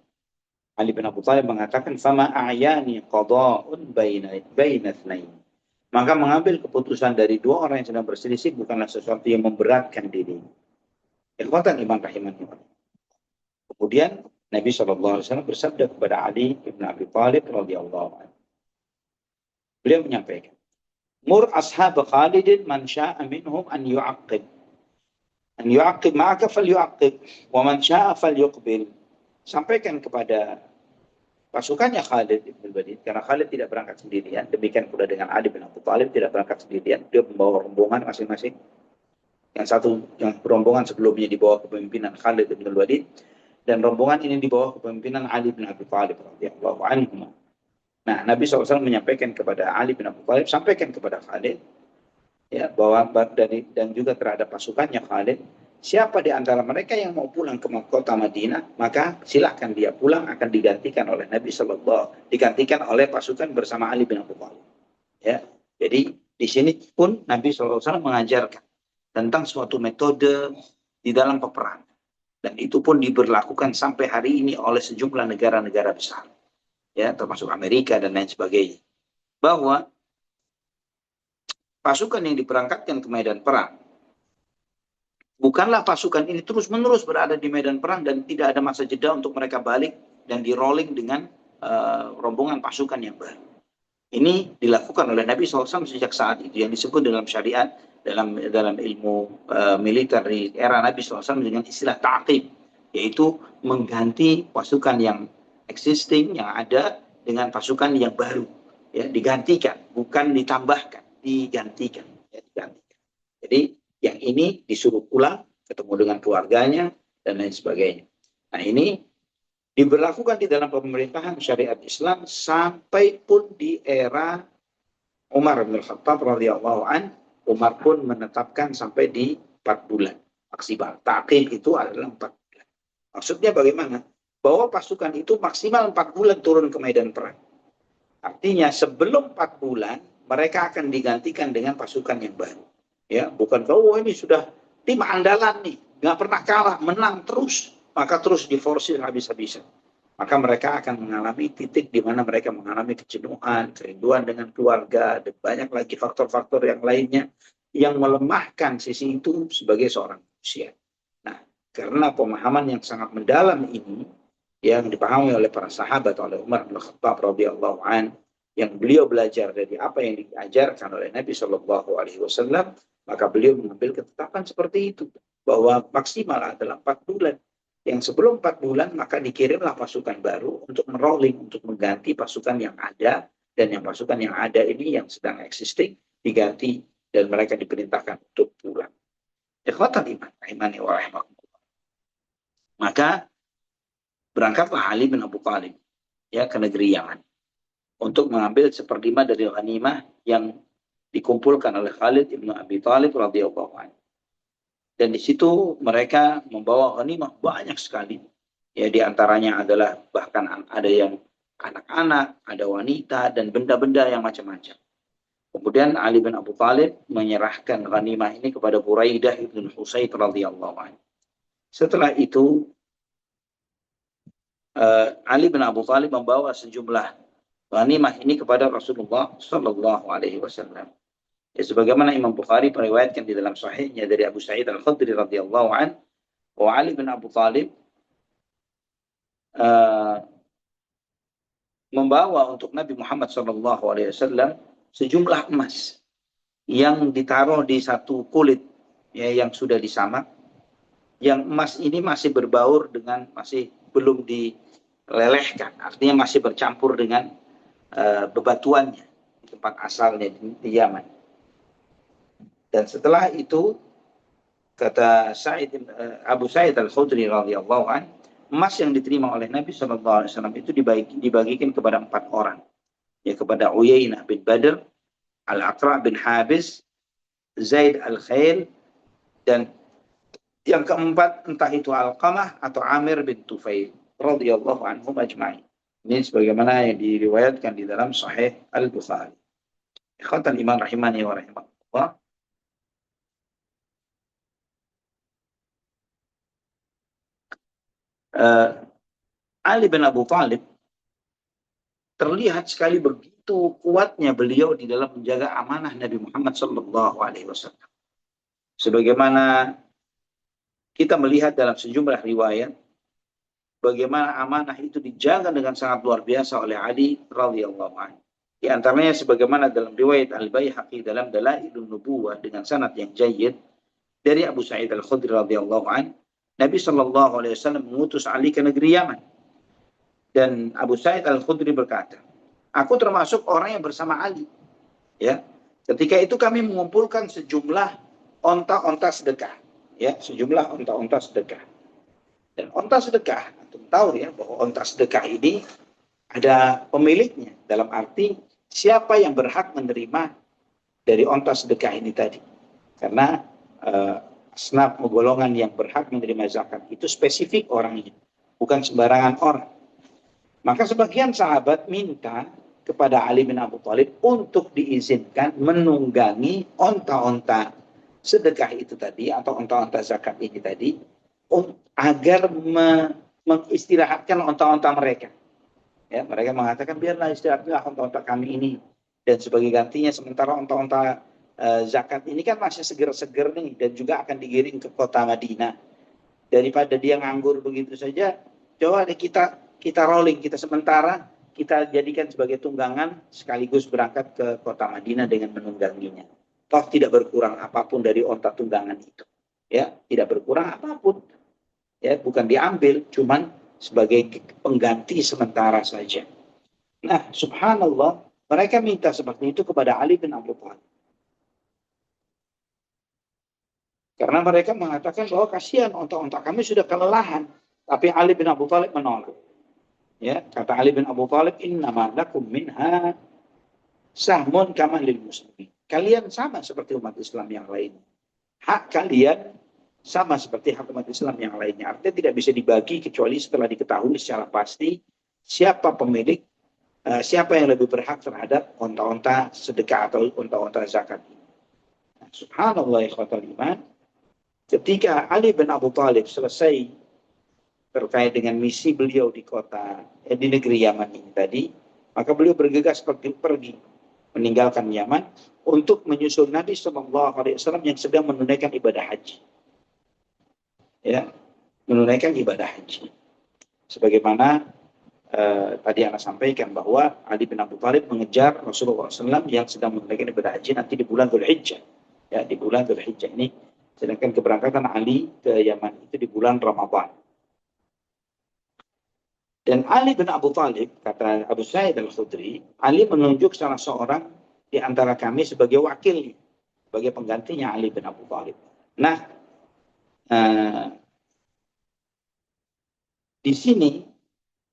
Ali bin Abu Thalib mengatakan, "Fama a'yani qada'un baina itsnain." Maka mengambil keputusan dari dua orang yang sedang berselisih bukanlah sesuatu yang memberatkan diri. Ikhwatan iman rahimani. Kemudian Nabi SAW bersabda kepada Ali bin Abi Thalib radhiyallahu anhu. Beliau menyampaikan, "Mur ashab Khalid man syaa minhum an yu'aqqib. An yu'aqqib ma'aka falyu'aqqib wa man syaa falyuqbil." Sampaikan kepada pasukannya Khalid bin Walid, karena Khalid tidak berangkat sendirian, demikian pula dengan Ali bin Abi Thalib tidak berangkat sendirian, dia membawa rombongan masing-masing. Yang satu, yang rombongan sebelumnya dibawa kepemimpinan Khalid bin Walid, dan rombongan ini dibawa kepemimpinan Ali bin Abi Thalib radhiyallahu anhu. Nah, Nabi SAW menyampaikan kepada Ali bin Abi Thalib, sampaikan kepada Khalid, ya, bahwa dan juga terhadap pasukannya Khalid, siapa di antara mereka yang mau pulang ke kota Madinah, maka silahkan dia pulang, akan digantikan oleh Nabi SAW, digantikan oleh pasukan bersama Ali bin Abi Thalib. Ya, jadi di sini pun Nabi SAW mengajarkan tentang suatu metode di dalam peperangan, dan itu pun diberlakukan sampai hari ini oleh sejumlah negara-negara besar, ya, termasuk Amerika dan lain sebagainya, bahwa pasukan yang diberangkatkan ke medan perang bukanlah pasukan ini terus-menerus berada di medan perang dan tidak ada masa jeda untuk mereka balik dan di-rolling dengan rombongan pasukan yang baru. Ini dilakukan oleh Nabi SAW sejak saat itu, yang disebut dalam syariat, dalam ilmu militer di era Nabi SAW dengan istilah ta'qib, yaitu mengganti pasukan yang existing, yang ada, dengan pasukan yang baru. Ya, digantikan, bukan ditambahkan, digantikan. Ya, digantikan. Jadi yang ini disuruh pulang, ketemu dengan keluarganya, dan lain sebagainya. Nah, ini diberlakukan di dalam pemerintahan syariat Islam sampai pun di era Umar bin Khattab radhiyallahu an. Umar pun menetapkan sampai di 4 bulan maksimal. Ta'qib itu adalah 4 bulan. Maksudnya bagaimana? Bahwa pasukan itu maksimal 4 bulan turun ke medan perang. Artinya sebelum 4 bulan mereka akan digantikan dengan pasukan yang baru. Ya, bukan kalau ini sudah tim andalan nih, nggak pernah kalah, menang terus, maka terus diforsir habis-habisan. maka mereka akan mengalami titik di mana mereka mengalami kejenuhan, kerinduan dengan keluarga, dan banyak lagi faktor-faktor yang lainnya yang melemahkan sisi itu sebagai seorang manusia. Nah, karena pemahaman yang sangat mendalam ini yang dipahami oleh para sahabat, oleh Umar bin Khattab radhiyallahu an, yang beliau belajar dari apa yang diajarkan oleh Nabi Shallallahu Alaihi Wasallam, maka beliau mengambil ketetapan seperti itu bahwa maksimal adalah 4 bulan. Yang sebelum 4 bulan maka dikirimlah pasukan baru untuk merolling, untuk mengganti pasukan yang ada, dan yang pasukan yang ada ini yang sedang existing diganti dan mereka diperintahkan untuk pulang. Ikhwatan iman, rahimani wa rahimakumullah. Maka berangkatlah Ali bin Abu Thalib ya ke negeri Yaman untuk mengambil 1/5 dari ghanimah yang dikumpulkan oleh Khalid bin Abi Thalib radhiyallahu anhu. Dan di situ mereka membawa ghanimah banyak sekali. Ya, di antaranya adalah bahkan ada yang anak-anak, ada wanita, dan benda-benda yang macam-macam. Kemudian Ali bin Abu Thalib menyerahkan ghanimah ini kepada Buraidah ibn Husayb radhiyallahu anhu. Setelah itu Ali bin Abu Thalib membawa sejumlah ghanimah ini kepada Rasulullah Sallallahu Alaihi Wasallam. Ya, sebagaimana Imam Bukhari meriwayatkan di dalam sahihnya dari Abu Sa'id Al-Khudri radhiyallahu an, bahwa Ali bin Abu Thalib membawa untuk Nabi Muhammad Sallallahu Alaihi Wasallam sejumlah emas yang ditaruh di satu kulit ya, yang sudah disamak. Yang emas ini masih berbaur dengan, masih belum dilelehkan, artinya masih bercampur dengan bebatuannya di tempat asalnya di Yaman. Dan setelah itu kata Abu Sa'id Al-Khudri radhiyallahu an, emas yang diterima oleh Nabi SAW itu dibagikan kepada 4 orang, ya, kepada Uyainah bin Badr, Al-Aqra bin Habis, Zaid Al-Khail, dan yang keempat entah itu Al-Qamah atau Amir bin Tufail radhiyallahu anhum ajma'in. Ini sebagaimana yang diriwayatkan di dalam Sahih Al-Bukhari. Ikhwatan iman rahimani wa rahimakumullah. Ali bin Abu Thalib terlihat sekali begitu kuatnya beliau di dalam menjaga amanah Nabi Muhammad Sallallahu Alaihi Wasallam. Sebagaimana kita melihat dalam sejumlah riwayat, bagaimana amanah itu dijaga dengan sangat luar biasa oleh Ali radhiyallahu anhu. Di antaranya sebagaimana dalam riwayat Al-Baihaqi dalam Dalailun Nubuwah dengan sanad yang jayyid dari Abu Sa'id Al-Khudri radhiyallahu anhu, Nabi Shallallahu Alaihi Wasallam mengutus Ali ke negeri Yaman. Dan Abu Sa'id Al-Khudri berkata, aku termasuk orang yang bersama Ali. Ya, ketika itu kami mengumpulkan sejumlah onta-onta sedekah. Ya, sejumlah onta-onta sedekah. Dan onta sedekah, antum tahu ya bahwa onta sedekah ini ada pemiliknya. Dalam arti siapa yang berhak menerima dari onta sedekah ini tadi. Karena asnaf golongan yang berhak menerima zakat itu spesifik orangnya, bukan sembarangan orang. Maka sebagian sahabat minta kepada Ali bin Abu Thalib untuk diizinkan menunggangi onta-onta sedekah itu tadi atau onta-onta zakat ini tadi agar mengistirahatkan onta-onta mereka. Ya, mereka mengatakan biarlah istirahatlah onta-onta kami ini, dan sebagai gantinya sementara onta-onta zakat ini kan masih seger-seger nih dan juga akan digiring ke kota Madinah. Daripada dia nganggur begitu saja, coba deh kita rolling, kita sementara kita jadikan sebagai tunggangan sekaligus berangkat ke kota Madinah dengan menungganginya. Toh tidak berkurang apapun dari onta tunggangan itu. Ya, tidak berkurang apapun. Ya, bukan diambil, cuman sebagai pengganti sementara saja. Nah, subhanallah, mereka minta seperti itu kepada Ali bin Abi Thalib. Karena mereka mengatakan bahwa kasihan onta-onta kami sudah kelelahan. Tapi Ali bin Abu Thalib menolak. Ya, kata Ali bin Abu Thalib, innama lakum minha sahmun kama lil muslimin. Kalian sama seperti umat Islam yang lain. Hak kalian sama seperti hak umat Islam yang lainnya. Artinya tidak bisa dibagi kecuali setelah diketahui secara pasti siapa pemilik, siapa yang lebih berhak terhadap onta-onta sedekah atau onta-onta zakat. Nah, subhanallah ikhwatal iman. Ketika Ali bin Abu Thalib selesai terkait dengan misi beliau di di negeri Yaman ini tadi, maka beliau bergegas pergi meninggalkan Yaman untuk menyusul Nabi SAW yang sedang menunaikan ibadah haji. Ya, menunaikan ibadah haji. Sebagaimana tadi Anda sampaikan bahwa Ali bin Abi Thalib mengejar Rasulullah SAW yang sedang menunaikan ibadah haji nanti di bulan Dzulhijjah. Ya, di bulan Dzulhijjah ini, sedangkan keberangkatan Ali ke Yaman itu di bulan Ramadan. Dan Ali bin Abi Thalib, kata Abu Sa'id Al-Khudri, Ali menunjuk salah seorang di antara kami sebagai wakil, sebagai penggantinya Ali bin Abi Thalib. Nah, di sini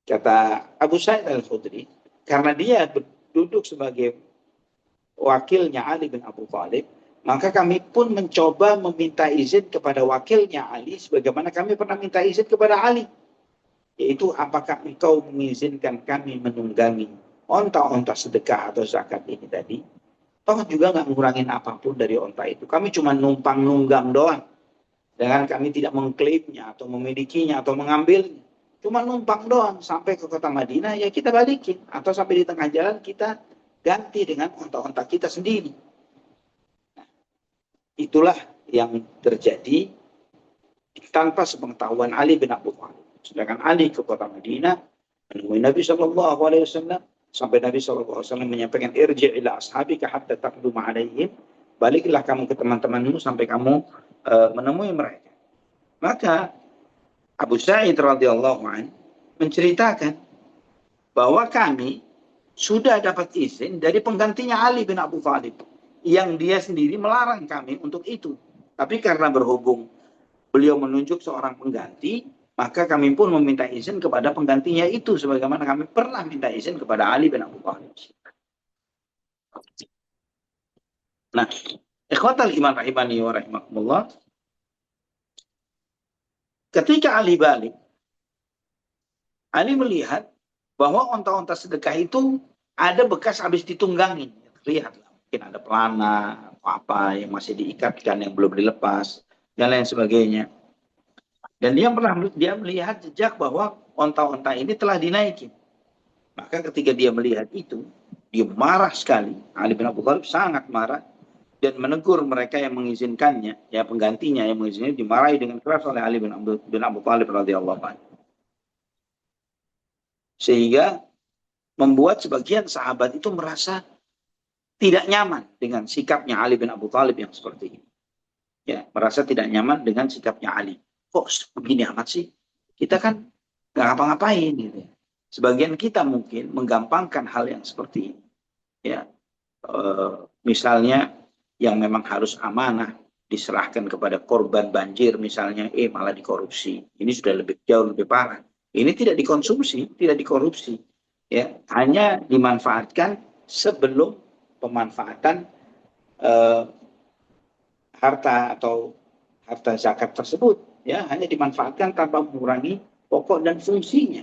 kata Abu Sa'id Al-Khudri, karena dia duduk sebagai wakilnya Ali bin Abi Thalib, maka kami pun mencoba meminta izin kepada wakilnya Ali, sebagaimana kami pernah minta izin kepada Ali. Yaitu, apakah engkau mengizinkan kami menunggangi onta-onta sedekah atau zakat ini tadi? Toh juga nggak ngurangin apapun dari onta itu. Kami cuma numpang nunggang doang. Dengan kami tidak mengklaimnya atau memilikinya atau mengambilnya. Cuma numpang doang sampai ke kota Madinah, ya kita balikin. Atau sampai di tengah jalan kita ganti dengan onta-onta kita sendiri. Nah, itulah yang terjadi tanpa sepengetahuan Ali bin Abi Thalib. Sedangkan Ali ke kota Madinah menemui Nabi SAW sampai Nabi SAW menyampaikan, irji' ila ashabika hatta taqduma alaihim, baliklah kamu ke teman-temanmu sampai kamu menemui mereka. Maka Abu Sa'id radhiyallahu anhu menceritakan bahwa kami sudah dapat izin dari penggantinya Ali bin Abi Thalib yang dia sendiri melarang kami untuk itu. Tapi karena berhubung beliau menunjuk seorang pengganti, maka kami pun meminta izin kepada penggantinya itu, sebagaimana kami pernah minta izin kepada Ali bin Abi Thalib. Nah, ikhwatal iman rahimani wa rahimakumullah, ketika Ali balik, Ali melihat bahwa onta-onta sedekah itu ada bekas habis ditunggangin. Lihat, mungkin ada pelana, apa yang masih diikatkan, yang belum dilepas, dan lain sebagainya. Dan dia melihat jejak bahwa onta-onta ini telah dinaikin. Maka ketika dia melihat itu, dia marah sekali. Ali bin Abi Thalib sangat marah dan menegur mereka yang mengizinkannya, ya penggantinya yang mengizinkannya, dimarahi dengan keras oleh Ali bin Abi Thalib radhiyallahu anhu. Sehingga membuat sebagian sahabat itu merasa tidak nyaman dengan sikapnya Ali bin Abi Thalib yang seperti ini. Ya, merasa tidak nyaman dengan sikapnya Ali. Kok begini amat sih? Kita kan nggak ngapa-ngapain gitu. Sebagian kita mungkin menggampangkan hal yang seperti ini. Ya, misalnya yang memang harus amanah diserahkan kepada korban banjir misalnya, malah dikorupsi. Ini sudah jauh lebih parah. Ini tidak dikonsumsi, tidak dikorupsi. Ya, hanya dimanfaatkan sebelum pemanfaatan harta atau harta zakat tersebut, ya hanya dimanfaatkan tanpa mengurangi pokok dan fungsinya.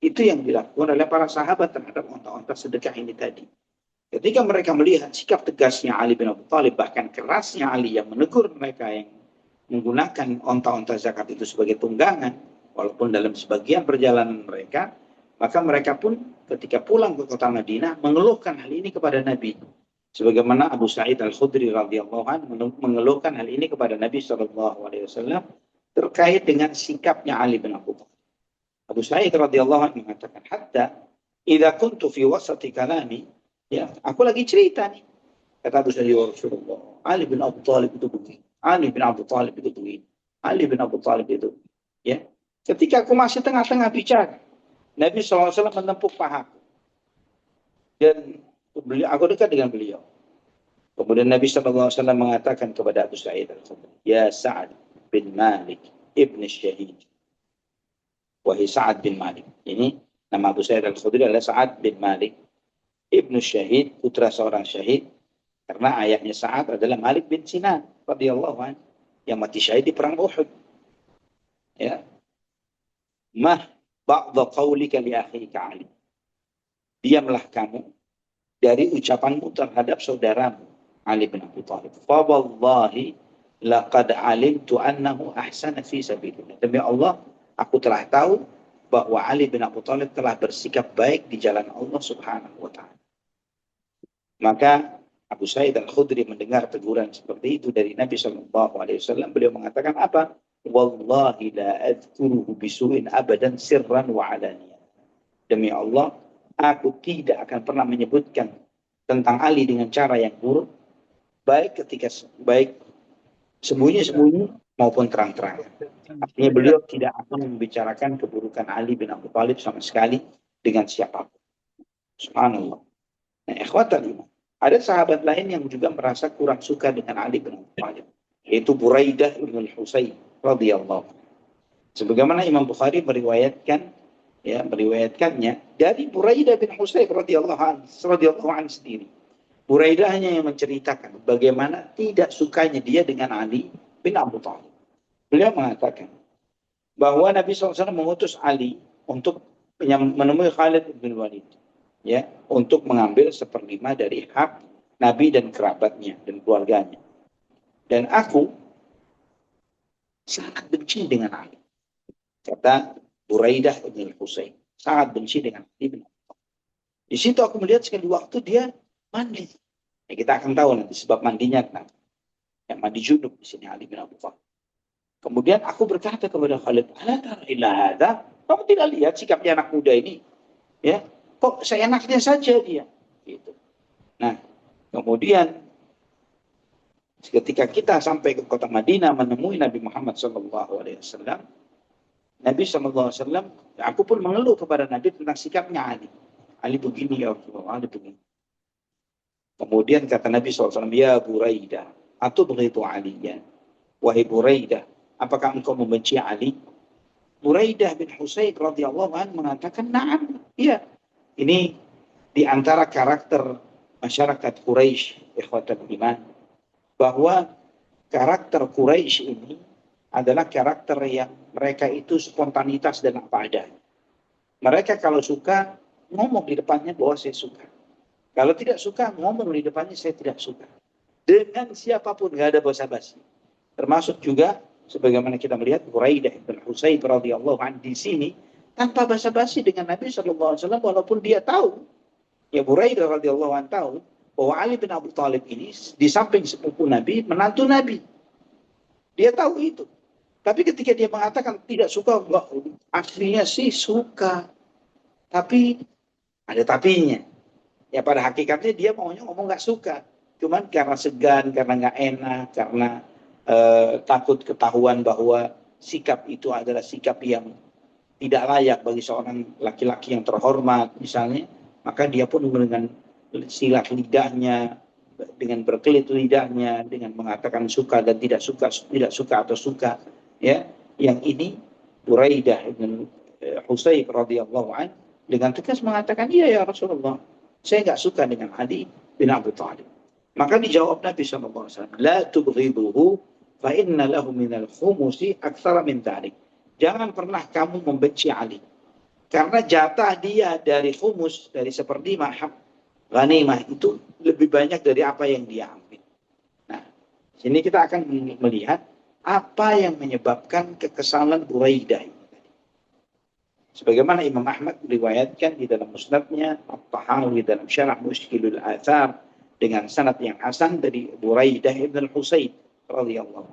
Itu yang dilakukan oleh para sahabat terhadap onta-onta sedekah ini tadi. Ketika mereka melihat sikap tegasnya Ali bin Abi Thalib, bahkan kerasnya Ali yang menegur mereka yang menggunakan onta-onta zakat itu sebagai tunggangan, walaupun dalam sebagian perjalanan mereka, maka mereka pun ketika pulang ke kota Madinah mengeluhkan hal ini kepada Nabi. Sebagaimana Abu Sa'id Al-Khudri radhiyallahu anhu mengeluhkan hal ini kepada Nabi SAW terkait dengan sikapnya Ali bin Abi Thalib. Abu Sa'id radhiyallahu anhu mengatakan, hatta idza kuntu fi wasati kalami, ya, aku lagi cerita nih. Kata Abu Sa'id, ya Rasulullah, Ali bin Abi Thalib itu begini, Ali bin Abi Thalib itu begini, Ali bin Abi Thalib itu. Ya, ketika aku masih tengah-tengah bicara, Nabi SAW menempuk pahaku. Dan aku dekat dengan beliau. Kemudian Nabi SAW mengatakan kepada Abu Sa'id Al-Khudri, ya Sa'ad bin Malik ibn Syahid. Wahai Sa'ad bin Malik. Ini nama Abu Sa'id Al-Khudri adalah Sa'ad bin Malik ibn Syahid, putra seorang syahid. Karena ayahnya Sa'ad adalah Malik bin Sinan radhiyallahu anhu yang mati syahid di perang Uhud. Ya. Mah ba'dha qawlika li akhika Ali. Diamlah kamu dari ucapanmu terhadap saudaramu Ali bin Abi Thalib. Fa wallahi laqad alimtu annahu ahsana fi sabilillah. Demi Allah, aku telah tahu bahwa Ali bin Abi Thalib telah bersikap baik di jalan Allah Subhanahu wa taala. Maka Abu Sa'id Al-Khudri mendengar teguran seperti itu dari Nabi Shallallahu alaihi wasallam, beliau mengatakan apa? Wallahi la adzkuruhu bisu'in abadan sirran wa alaniyah. Demi Allah, aku tidak akan pernah menyebutkan tentang Ali dengan cara yang buruk, baik sembunyi-sembunyi maupun terang-terang. Artinya beliau tidak akan membicarakan keburukan Ali bin Abi Thalib sama sekali dengan siapapun. Subhanallah. Nah, ikhwatan iman. Ada sahabat lain yang juga merasa kurang suka dengan Ali bin Abi Thalib, yaitu Buraidah bin Husayn radhiyallahu. Sebagaimana Imam Bukhari meriwayatkannya dari Buraidah bin Husayn radhiyallahu anhu sendiri. Buraidah hanya yang menceritakan bagaimana tidak sukanya dia dengan Ali bin Abi Thalib. Beliau mengatakan bahwa Nabi SAW mengutus Ali untuk menemui Khalid bin Walid, ya, untuk mengambil 1/5 dari hak Nabi dan kerabatnya dan keluarganya. Dan aku sangat benci dengan Ali. Kata Buraidah bin Husayn, sangat benci dengan Ali bin Abi Thalib. Di situ aku melihat sekali waktu dia mandi. Ya, kita akan tahu nanti sebab mandinya kenapa. Yang mandi junub di sini Ali bin Abi Thalib. Kemudian aku berkata kepada Khalid, "Ala tara ila hadza?" Kamu tidak lihat sikapnya anak muda ini? Ya, kok seenaknya saja dia. Gitu. Nah, kemudian ketika kita sampai ke kota Madinah menemui Nabi Muhammad SAW, Nabi SAW, aku pun mengeluh kepada Nabi tentang sikapnya Ali. Ali begini ya Rasulullah, Ali begini. Kemudian kata Nabi SAW, ya Buraidah, atau begitu Aliyan. Wahai Buraidah, apakah engkau membenci Ali? Buraidah bin Husayn radhiyallahu anhu mengatakan, na'am, iya. Ini di antara karakter masyarakat Quraisy, ikhwatul iman, bahwa karakter Quraisy ini adalah karakter yang mereka itu spontanitas dan apa adanya. Mereka kalau suka, ngomong di depannya bahwa saya suka. Kalau tidak suka, ngomong di depannya saya tidak suka. Dengan siapapun, nggak ada basa-basi. Termasuk juga sebagaimana kita melihat Buraidah bin Husayn radhiyallahu anhu di sini tanpa basa-basi dengan Nabi SAW, walaupun dia tahu, ya Buraidah radhiyallahu anhu tahu bahwa Ali bin Abi Thalib ini di samping sepupu Nabi, menantu Nabi. Dia tahu itu. Tapi ketika dia mengatakan tidak suka, aslinya sih suka. Tapi ada tapinya. Ya pada hakikatnya dia maunya ngomong nggak suka. Cuman karena segan, karena nggak enak, karena takut ketahuan bahwa sikap itu adalah sikap yang tidak layak bagi seorang laki-laki yang terhormat misalnya, maka dia pun dengan silat lidahnya, dengan berkelit lidahnya, dengan mengatakan suka dan tidak suka atau suka, ya. Yang ini Buraidah bin Husayn radhiyallahu anhu dengan tegas mengatakan, iya ya Rasulullah, saya nggak suka dengan Ali bin Abi Thalib. Maka dijawab Nabi SAW, la tubghiduhu fa inna lahu minal khumusi aktsara min dzalik. Jangan pernah kamu membenci Ali. Karena jatah dia dari khumus, dari 1/5 ghanimah itu lebih banyak dari apa yang dia ambil. Nah, sini kita akan melihat apa yang menyebabkan kekesalan Buraidah. Sebagaimana Imam Ahmad meriwayatkan di dalam musnadnya, At-Tahawi dalam Syarah Mushkilul Athar dengan sanad yang hasan dari Buraidah bin Husayn radhiyallahu.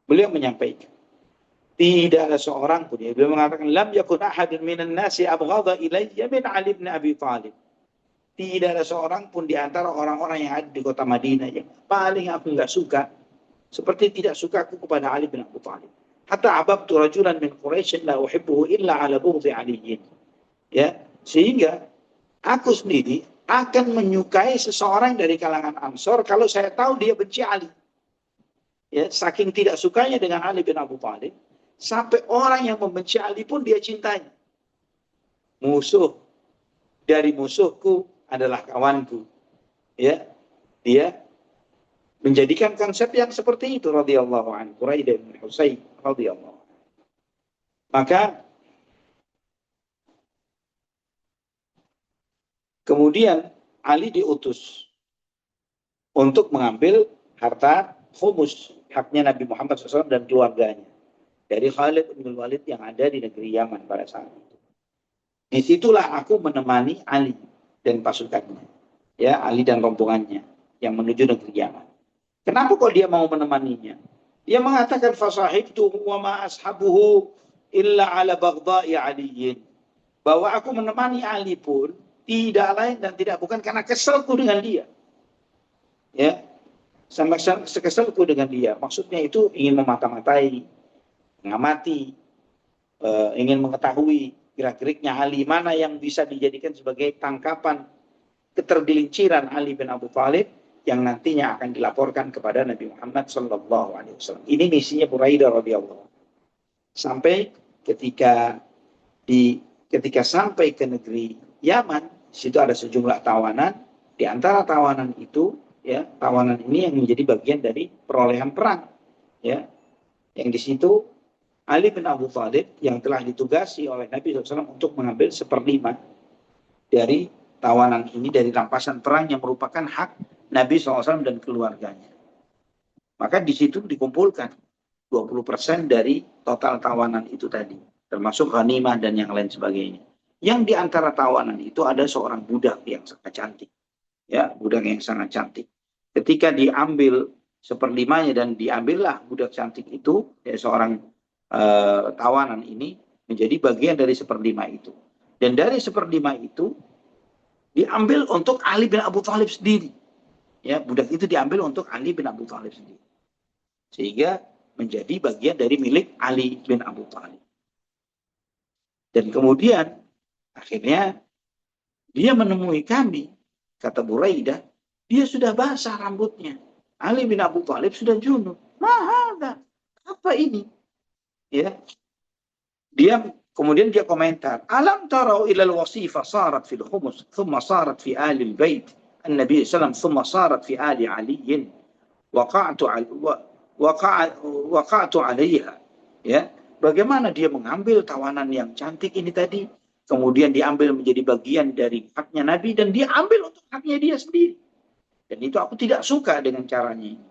Beliau menyampaikan, tidak ada seorang pun, beliau mengatakan, lam yakun ahadun minan nasi abghadha ilayya min Ali bin Abi Thalib. Tidak ada seorang pun di antara orang-orang yang ada di kota Madinah yang paling aku nggak suka, seperti tidak suka aku kepada Ali bin Abi Thalib. Hatta ababtu rajulan min Quraisy la uhibbuhu illa ala bughdi Aliyin. Ya, sehingga aku sendiri akan menyukai seseorang dari kalangan Ansor kalau saya tahu dia benci Ali. Ya, saking tidak sukanya dengan Ali bin Abi Thalib, sampai orang yang membenci Ali pun dia cintai. Musuh dari musuhku adalah kawanku. Ya, dia menjadikan konsep yang seperti itu radhiyallahu anhu. Buraidah bin Husayn radhiyallahu anhu. Maka kemudian Ali diutus untuk mengambil harta khumus, haknya Nabi Muhammad SAW dan keluarganya. dari Khalid bin Walid yang ada di negeri Yaman pada saat itu. Disitulah aku menemani Ali dan pasukannya, ya, Ali dan rombongannya yang menuju negeri Yaman. Kenapa kok dia mau menemaninya? Dia mengatakan fasahibtuhu wa ma ashabuhu illa ala baghdha'i aliyin. Bahwa aku menemani Ali pun tidak lain dan tidak bukan karena keselku dengan dia. Ya, sama keselku dengan dia. Maksudnya itu ingin memata-matai, mengamati, ingin mengetahui gerak-geriknya Ali, mana yang bisa dijadikan sebagai tangkapan ketergelinciran Ali bin Abu Thalib yang nantinya akan dilaporkan kepada Nabi Muhammad SAW. Ini misinya Buraidah radhiyallahu. Sampai ketika sampai ke negeri Yaman, situ ada sejumlah tawanan. Di antara tawanan itu, ya, tawanan ini yang menjadi bagian dari perolehan perang, ya, yang di situ Ali bin Abu Thalib yang telah ditugasi oleh Nabi SAW untuk mengambil 1/5 dari tawanan ini, dari rampasan perang yang merupakan hak Nabi SAW dan keluarganya. Maka di situ dikumpulkan 20% dari total tawanan itu tadi, termasuk ghanimah dan yang lain sebagainya. Yang di antara tawanan itu ada seorang budak yang sangat cantik. Ya, budak yang sangat cantik. Ketika diambil 1/5-nya dan diambillah budak cantik itu, ya, seorang tawanan ini menjadi bagian dari 1/5 itu. Dan dari 1/5 itu diambil untuk Ali bin Abu Thalib sendiri. Ya, budak itu diambil untuk Ali bin Abu Thalib sendiri. Sehingga menjadi bagian dari milik Ali bin Abu Thalib. Dan kemudian akhirnya dia menemui kami, kata Buraidah, dia sudah basah rambutnya. Ali bin Abu Thalib sudah junub. Mahada, apa ini? Ya, kemudian dia komentar, alam tarau ilal wasifa sarat fil khumus, thumma sarat fi ahli bait an-nabi sallam, thumma sarat fi ahli aliyin, waqa'tu alaiha. Ya, bagaimana dia mengambil tawanan yang cantik ini tadi, kemudian diambil menjadi bagian dari haknya Nabi, dan dia ambil untuk haknya dia sendiri. Dan itu aku tidak suka dengan caranya ini.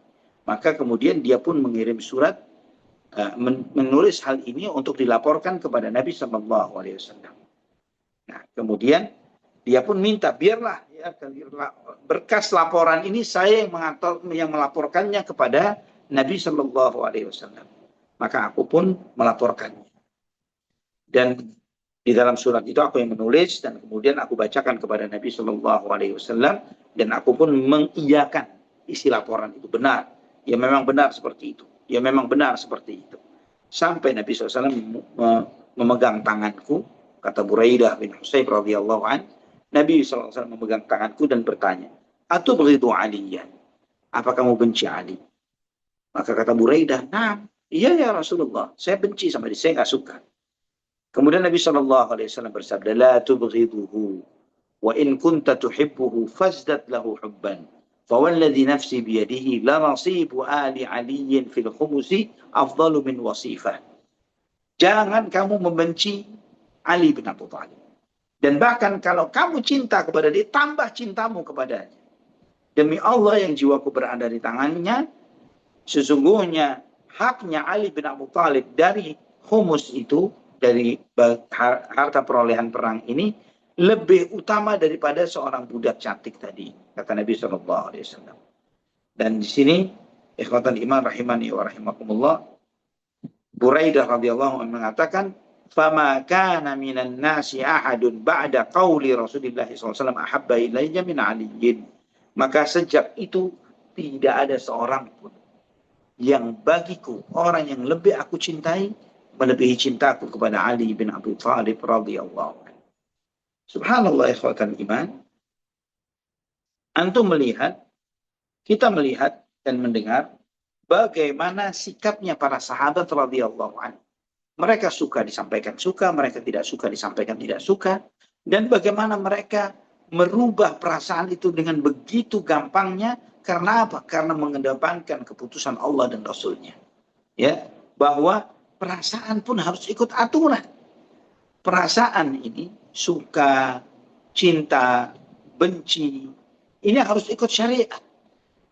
Maka kemudian dia pun mengirim surat, menulis hal ini untuk dilaporkan kepada Nabi Sallallahu Alaihi Wasallam. Nah, kemudian dia pun minta, biarlah, ya, berkas laporan ini saya yang melaporkannya kepada Nabi Sallallahu Alaihi Wasallam. Maka aku pun melaporkannya. Dan di dalam surat itu aku yang menulis, dan kemudian aku bacakan kepada Nabi Sallallahu Alaihi Wasallam, dan aku pun mengiyakan isi laporan itu benar. Ya, memang benar seperti itu. Ya, memang benar seperti itu. Sampai Nabi SAW memegang tanganku, kata Buraidah bin Husayb radhiyallahu an, Nabi SAW memegang tanganku dan bertanya, atubghidu aliyan? Apa kamu benci Ali? Maka kata Buraidah, nah, iya ya Rasulullah, saya benci sama dia, saya nggak suka. Kemudian Nabi SAW bersabda, la tubghiduhu, wa in kunta tuhibbuhu fazdad lahu hubban. فوالذي نفسي بيده لنصيب آل علي في الخمس أفضل من وصيفة. Jangan kamu membenci Ali bin Abi Thalib. Dan bahkan kalau kamu cinta kepada dia, tambah cintamu kepadanya. Demi Allah yang jiwaku berada di tangannya, sesungguhnya haknya Ali bin Abi Thalib dari khumus itu, dari harta perolehan perang ini, lebih utama daripada seorang budak cantik tadi, kata Nabi SAW. Dan di sini, ikhwatan iman rahimani wa rahimakumullah, Buraidah radhiyallahu anhu mengatakan, "Fama kana minan nasi ahadun ba'da qauli Rasulullah SAW ahabba ilayya min aliyin." Maka sejak itu tidak ada seorang pun yang bagiku, orang yang lebih aku cintai, melebihi cintaku kepada Ali bin Abi Thalib radhiyallahu. Subhanallah ikhwatan iman. Antum melihat, kita melihat dan mendengar bagaimana sikapnya para sahabat radhiyallahu anhu. Mereka suka disampaikan suka, mereka tidak suka disampaikan tidak suka, dan bagaimana mereka merubah perasaan itu dengan begitu gampangnya. Karena apa? Karena mengedepankan keputusan Allah dan Rasulnya. Ya, bahwa perasaan pun harus ikut aturan. Perasaan ini, suka, cinta, benci, ini harus ikut syariat.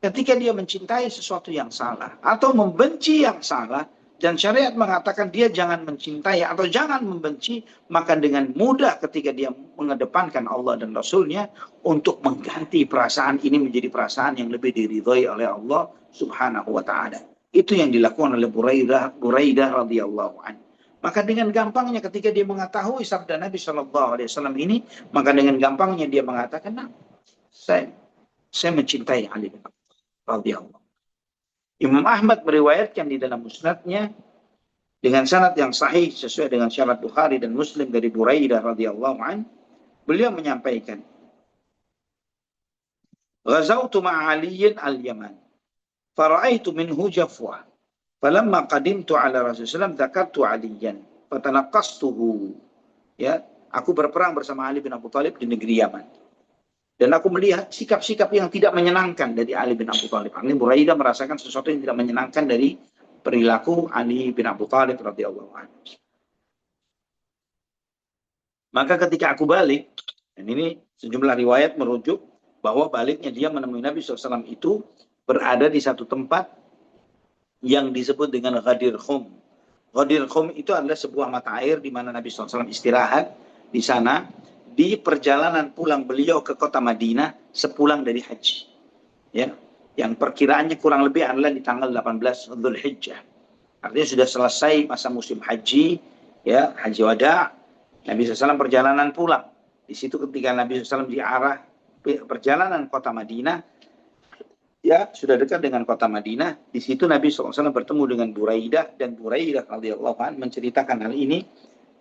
Ketika dia mencintai sesuatu yang salah atau membenci yang salah, Dan syariat mengatakan dia jangan mencintai atau jangan membenci, maka dengan mudah ketika dia mengedepankan Allah dan Rasulnya untuk mengganti perasaan ini menjadi perasaan yang lebih diridhoi oleh Allah Subhanahu wa Ta'ala. Itu yang dilakukan oleh Buraidah radhiyallahu anhu. Maka dengan gampangnya ketika dia mengetahui sabda Nabi Shallallahu Alaihi Wasallam ini, maka dengan gampangnya dia mengatakan, nah, saya mencintai Ali bin Abi Thalib radhiyallahu. Imam Ahmad meriwayatkan di dalam musnadnya dengan sanad yang sahih sesuai dengan syarat Bukhari dan Muslim dari Buraidah radhiyallahu an, beliau menyampaikan, "Ghazawtu ma'a Aliyin al-Yaman, fara'aitu minhu jafwa, falamma qadimtu ala Rasulullah dzakartu Aliyan, fatanaqqastuhu." Ya, aku berperang bersama Ali bin Abi Thalib di negeri Yaman. Dan aku melihat sikap-sikap yang tidak menyenangkan dari Ali bin Abi Thalib. Ali Buraidah merasakan sesuatu yang tidak menyenangkan dari perilaku Ali bin Abi Thalib radhiyallahu anhu. Maka ketika aku balik, dan ini sejumlah riwayat merujuk bahwa baliknya dia menemui Nabi SAW itu berada di satu tempat yang disebut dengan Ghadir Khum. Ghadir Khum itu adalah sebuah mata air di mana Nabi SAW istirahat di sana, di perjalanan pulang beliau ke kota Madinah sepulang dari haji. Ya, yang perkiraannya kurang lebih adalah di tanggal 18 Dzulhijjah. Artinya sudah selesai masa musim haji, ya, haji wada. Nabi SAW perjalanan pulang. Di situ ketika Nabi SAW di arah perjalanan kota Madinah, ya sudah dekat dengan kota Madinah. Di situ Nabi SAW bertemu dengan Buraidah, dan Buraidah radhiyallahu anhu menceritakan hal ini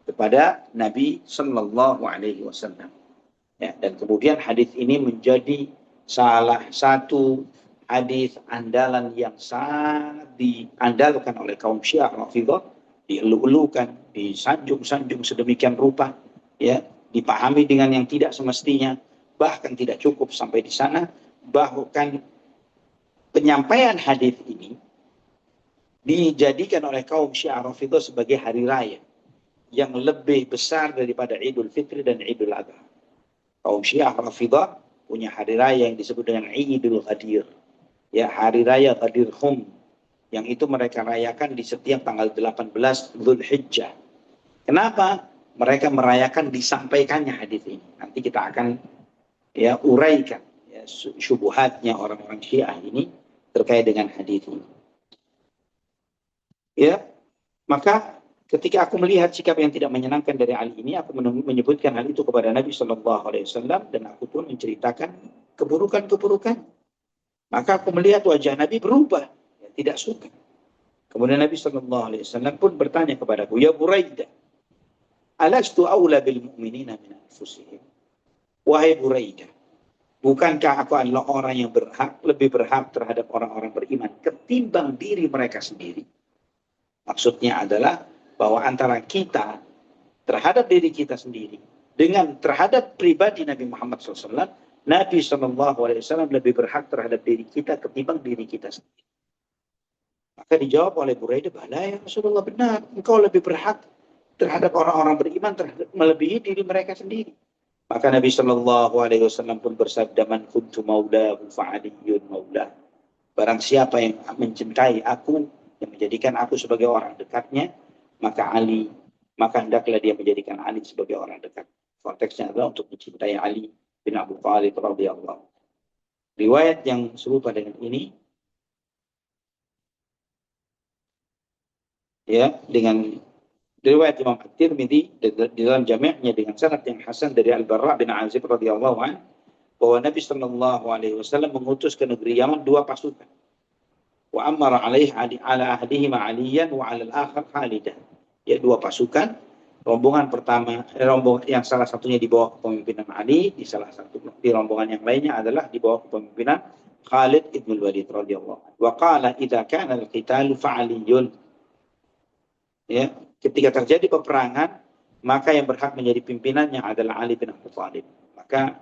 kepada Nabi Sallallahu Alaihi Wasallam. Ya, dan kemudian hadis ini menjadi salah satu hadis andalan yang sangat diandalkan oleh kaum Syiah Rafidhah, dielu-elukan, disanjung-sanjung sedemikian rupa, ya, dipahami dengan yang tidak semestinya, bahkan tidak cukup sampai di sana, bahkan penyampaian hadis ini dijadikan oleh kaum Syiah Rafidhah sebagai hari raya yang lebih besar daripada Idul Fitri dan Idul Adha. Kaum Syiah Rafidhah punya hari raya yang disebut dengan Idul Ghadir. Ya, hari raya Ghadir Khum, yang itu mereka rayakan di setiap tanggal 18 Dzulhijjah. Kenapa mereka merayakan disampaikannya hadis ini? Nanti kita akan ya uraikan ya, syubhatnya orang-orang Syiah ini terkait dengan hadis ini. Ya, maka ketika aku melihat sikap yang tidak menyenangkan dari Ali ini, aku menyebutkan hal itu kepada Nabi Shallallahu Alaihi Wasallam, dan aku pun menceritakan keburukan-keburukan. Maka aku melihat wajah Nabi berubah, ya, tidak suka. Kemudian Nabi Shallallahu Alaihi Wasallam pun bertanya kepadaku, ya Buraidah, alastu aula bil mu'minina min anfusihim? Wahai Buraidah, bukankah aku adalah orang yang lebih berhak terhadap orang-orang beriman ketimbang diri mereka sendiri? Maksudnya adalah bahwa antara kita terhadap diri kita sendiri dengan terhadap pribadi Nabi Muhammad SAW, Nabi SAW lebih berhak terhadap diri kita ketimbang diri kita sendiri. Maka dijawab oleh Buraidah, bala ya Rasulullah, benar, engkau lebih berhak terhadap orang-orang beriman terhadap melebihi diri mereka sendiri. Maka Nabi SAW pun bersabda, man kuntu maulahu fa'aliyun maulah. Barang siapa yang mencintai aku, yang menjadikan aku sebagai orang dekatnya, maka hendaklah dia menjadikan Ali sebagai orang dekat. Konteksnya adalah untuk mencintai Ali bin Abi Thalib radhiyallahu. Riwayat yang serupa dengan ini, ya, dengan riwayat Imam At-Tirmidzi di dalam jami'-nya dengan sanad yang hasan dari Al-Barra bin Azib radhiyallahu anhu, bahwa Nabi Shallallahu Alaihi Wasallam mengutus ke negeri Yaman 2 pasukan. Wa amara alaihi ala ahdihima Aliyan wa ala al-akhar Khalidah. Ya, 2 pasukan. Rombongan pertama, rombongan yang salah satunya di bawah kepemimpinan Ali, di rombongan yang lainnya adalah di bawah kepemimpinan Khalid ibn Walid radhiyallahu anhu. Wa qala idza kana al-qitalu fa'aliyun. Ya, ketika terjadi peperangan, maka yang berhak menjadi pimpinannya adalah Ali bin Abi Thalib. Maka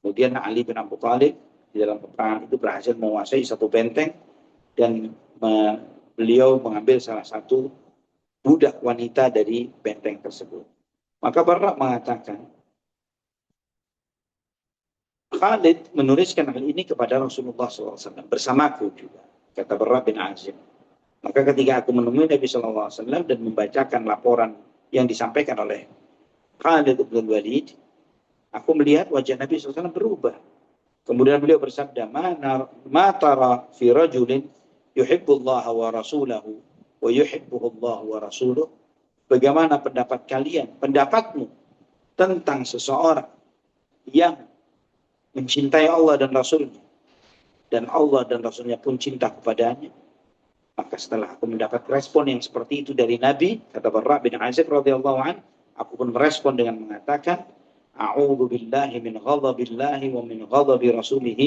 kemudian Ali bin Abi Thalib di dalam peperangan itu berhasil menguasai satu benteng, dan beliau mengambil salah satu budak wanita dari benteng tersebut. Maka Barra mengatakan, Khalid menuliskan hal ini kepada Rasulullah SAW bersamaku juga, kata Barra bin Azib. Maka ketika aku menemui Nabi SAW dan membacakan laporan yang disampaikan oleh Khalid bin Walid, aku melihat wajah Nabi SAW berubah. Kemudian beliau bersabda, ma tara fi rajulin yuhibbullah wa rasulahu wa yuhibbullah wa rasuluh. Bagaimana pendapat kalian, pendapatmu tentang seseorang yang mencintai Allah dan Rasulnya, dan Allah dan Rasulnya pun cinta kepadanya. Maka setelah aku mendapat respon yang seperti itu dari Nabi, kata Barra bin Azib radhiyallahu an, aku pun merespon dengan mengatakan, a'udzu billahi min ghadabillahi wa min ghadabi rasulih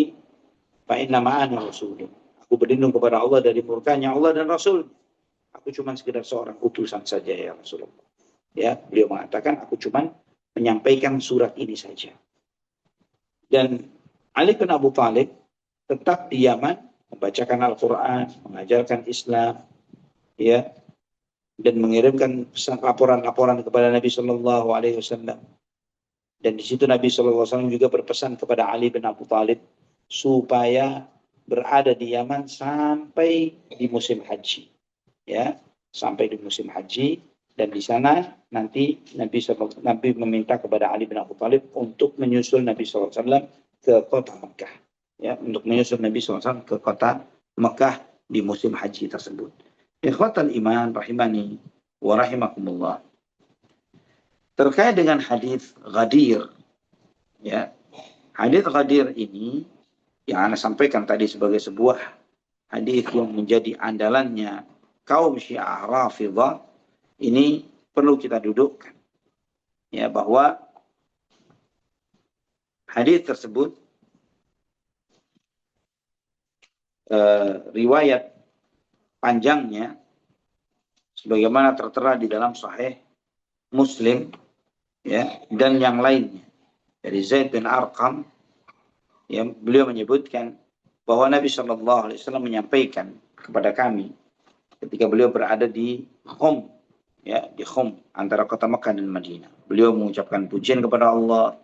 fa inna ma'ana rasulun. Aku berlindung kepada Allah dari murkanya Allah dan Rasul. Aku cuma sekedar seorang utusan saja ya Rasulullah. Ya, beliau mengatakan aku cuma menyampaikan surat ini saja. Dan Ali bin Abu Thalib tetap di Yaman membacakan Al-Quran, mengajarkan Islam, ya, dan mengirimkan pesan laporan-laporan kepada Nabi Shallallahu Alaihi Wasallam. Dan di situ Nabi Shallallahu Alaihi Wasallam juga berpesan kepada Ali bin Abu Thalib supaya berada di Yaman sampai di musim haji, ya, sampai di musim haji. Dan di sana nanti Nabi meminta kepada Ali bin Abu Thalib untuk menyusul Nabi Shallallahu Alaihi Wasallam ke kota Mekah, ya, untuk menyusul Nabi SAW ke kota Mekah di musim haji tersebut. Ikhwatal iman rahimani wa rahimakumullah. Terkait dengan hadis Ghadir, ya, hadis Ghadir ini yang Anda sampaikan tadi sebagai sebuah hadis yang menjadi andalannya kaum Syiah Rafidhah, ini perlu kita dudukkan, ya, bahwa hadis tersebut riwayat panjangnya sebagaimana tertera di dalam Sahih Muslim, ya, dan yang lainnya dari Zaid bin Arqam, ya, beliau menyebutkan bahwa Nabi Shallallahu Alaihi Wasallam menyampaikan kepada kami ketika beliau berada di Khum, ya, di Khum antara kota Mekah dan Madinah. Beliau mengucapkan pujian kepada Allah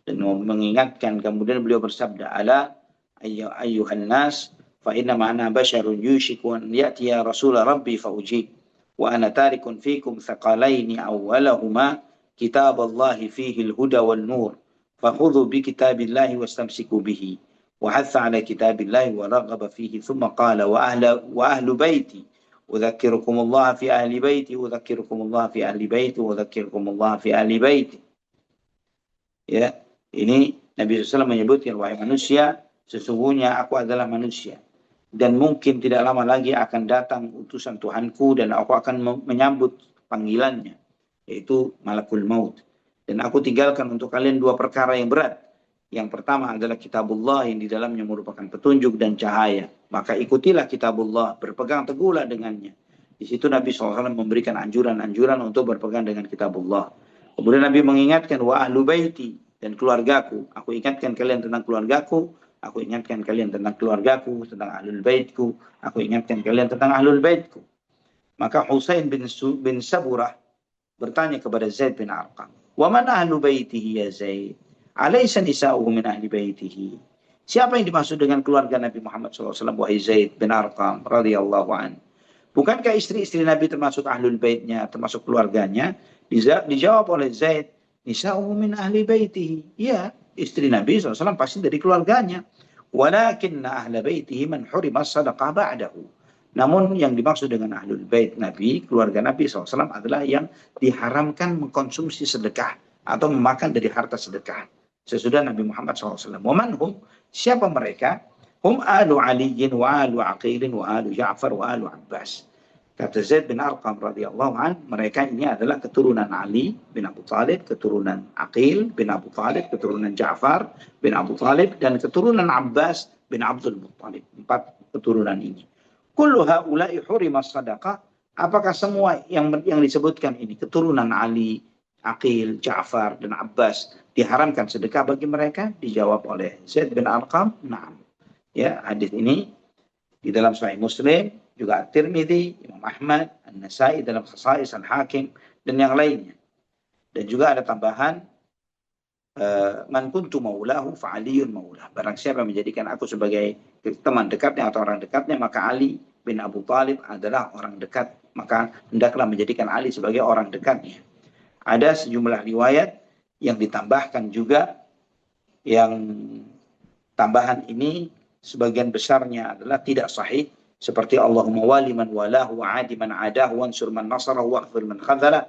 dan mengingatkan. Kemudian beliau bersabda, ala ayyuhan nas fa inna ma'ana basyarun yushiku an ya'tiya rasul rabbi fa ujib wa ana tarikun fikum thaqalaini awwalahuma kitab Allah fihi al-huda wan nur fakhudhu bi kitabillahi wastamsiku bihi wa hatha ala kitabillahi wa raghaba fihi thumma qala wa ahlu baiti udzakirukum Allah fi ahli baiti udzakirukum Allah fi ahli baiti udzakirukum Allah fi ahli baiti. Ya, ini Nabi SAW menyebutkan, wahai manusia, sesungguhnya aku adalah manusia dan mungkin tidak lama lagi akan datang utusan Tuhanku dan aku akan menyambut panggilannya, yaitu malakul maut. Dan aku tinggalkan untuk kalian dua perkara yang berat. Yang pertama adalah kitabullah yang di dalamnya merupakan petunjuk dan cahaya. Maka ikutilah kitabullah, berpegang teguhlah dengannya. Di situ Nabi SAW memberikan anjuran-anjuran untuk berpegang dengan kitabullah. Kemudian Nabi mengingatkan wa ahlu baiti, dan keluargaku. Aku ingatkan kalian tentang keluargaku. Aku ingatkan kalian tentang keluargaku, tentang ahlul baitku. Aku ingatkan kalian tentang ahlul baitku. Maka Husain bin Saburah bertanya kepada Zaid bin Arqam, wa man ahlu baitihi ya Zaid? Alaysa nisa'uhu min ahli baitihi? Siapa yang dimaksud dengan keluarga Nabi Muhammad SAW, wahai Zaid bin Arqam radhiyallahu an? Bukankah istri-istri Nabi termasuk ahlul baitnya, termasuk keluarganya? Dijawab oleh Zaid, nisa'uhu min ahli baitihi. Ya, istri Nabi SAW pasti dari keluarganya. Walakinna ahla baitihi man hurima sadaqah ba'dahu. Namun yang dimaksud dengan ahlul bait Nabi, keluarga Nabi SAW adalah yang diharamkan mengkonsumsi sedekah atau memakan dari harta sedekah sesudah Nabi Muhammad SAW. Waman hum, siapa mereka? Hum alu aliyin wa alu aqilin wa alu Ja'far wa alu Abbas. Kata Zaid bin Arqam radhiyallahu an, mereka ini adalah keturunan Ali bin Abu Thalib, keturunan Aqil bin Abu Thalib, keturunan Ja'far bin Abu Thalib, dan keturunan Abbas bin Abdul Muttalib. 4 keturunan ini. Kullu haula'i hurima sadaqah. Apakah semua yang disebutkan ini, keturunan Ali, Aqil, Ja'far, dan Abbas, diharamkan sedekah bagi mereka? Dijawab oleh Zaid bin Arqam, na'am. Ya, hadis ini di dalam Sahih Muslim, juga At-Tirmidzi, Imam Ahmad, An-Nasai dalam Khasais Al-Hakim, dan yang lainnya. Dan juga ada tambahan, man kuntu maulahu fa aliyun maulah. Barang siapa menjadikan aku sebagai teman dekatnya atau orang dekatnya, maka Ali bin Abu Talib adalah orang dekat, maka hendaklah menjadikan Ali sebagai orang dekatnya. Ada sejumlah riwayat yang ditambahkan juga, yang tambahan ini sebagian besarnya adalah tidak sahih, seperti Allahumma wali man walahu wa adi man adahu wansur man nasarahu waghfir man khadhala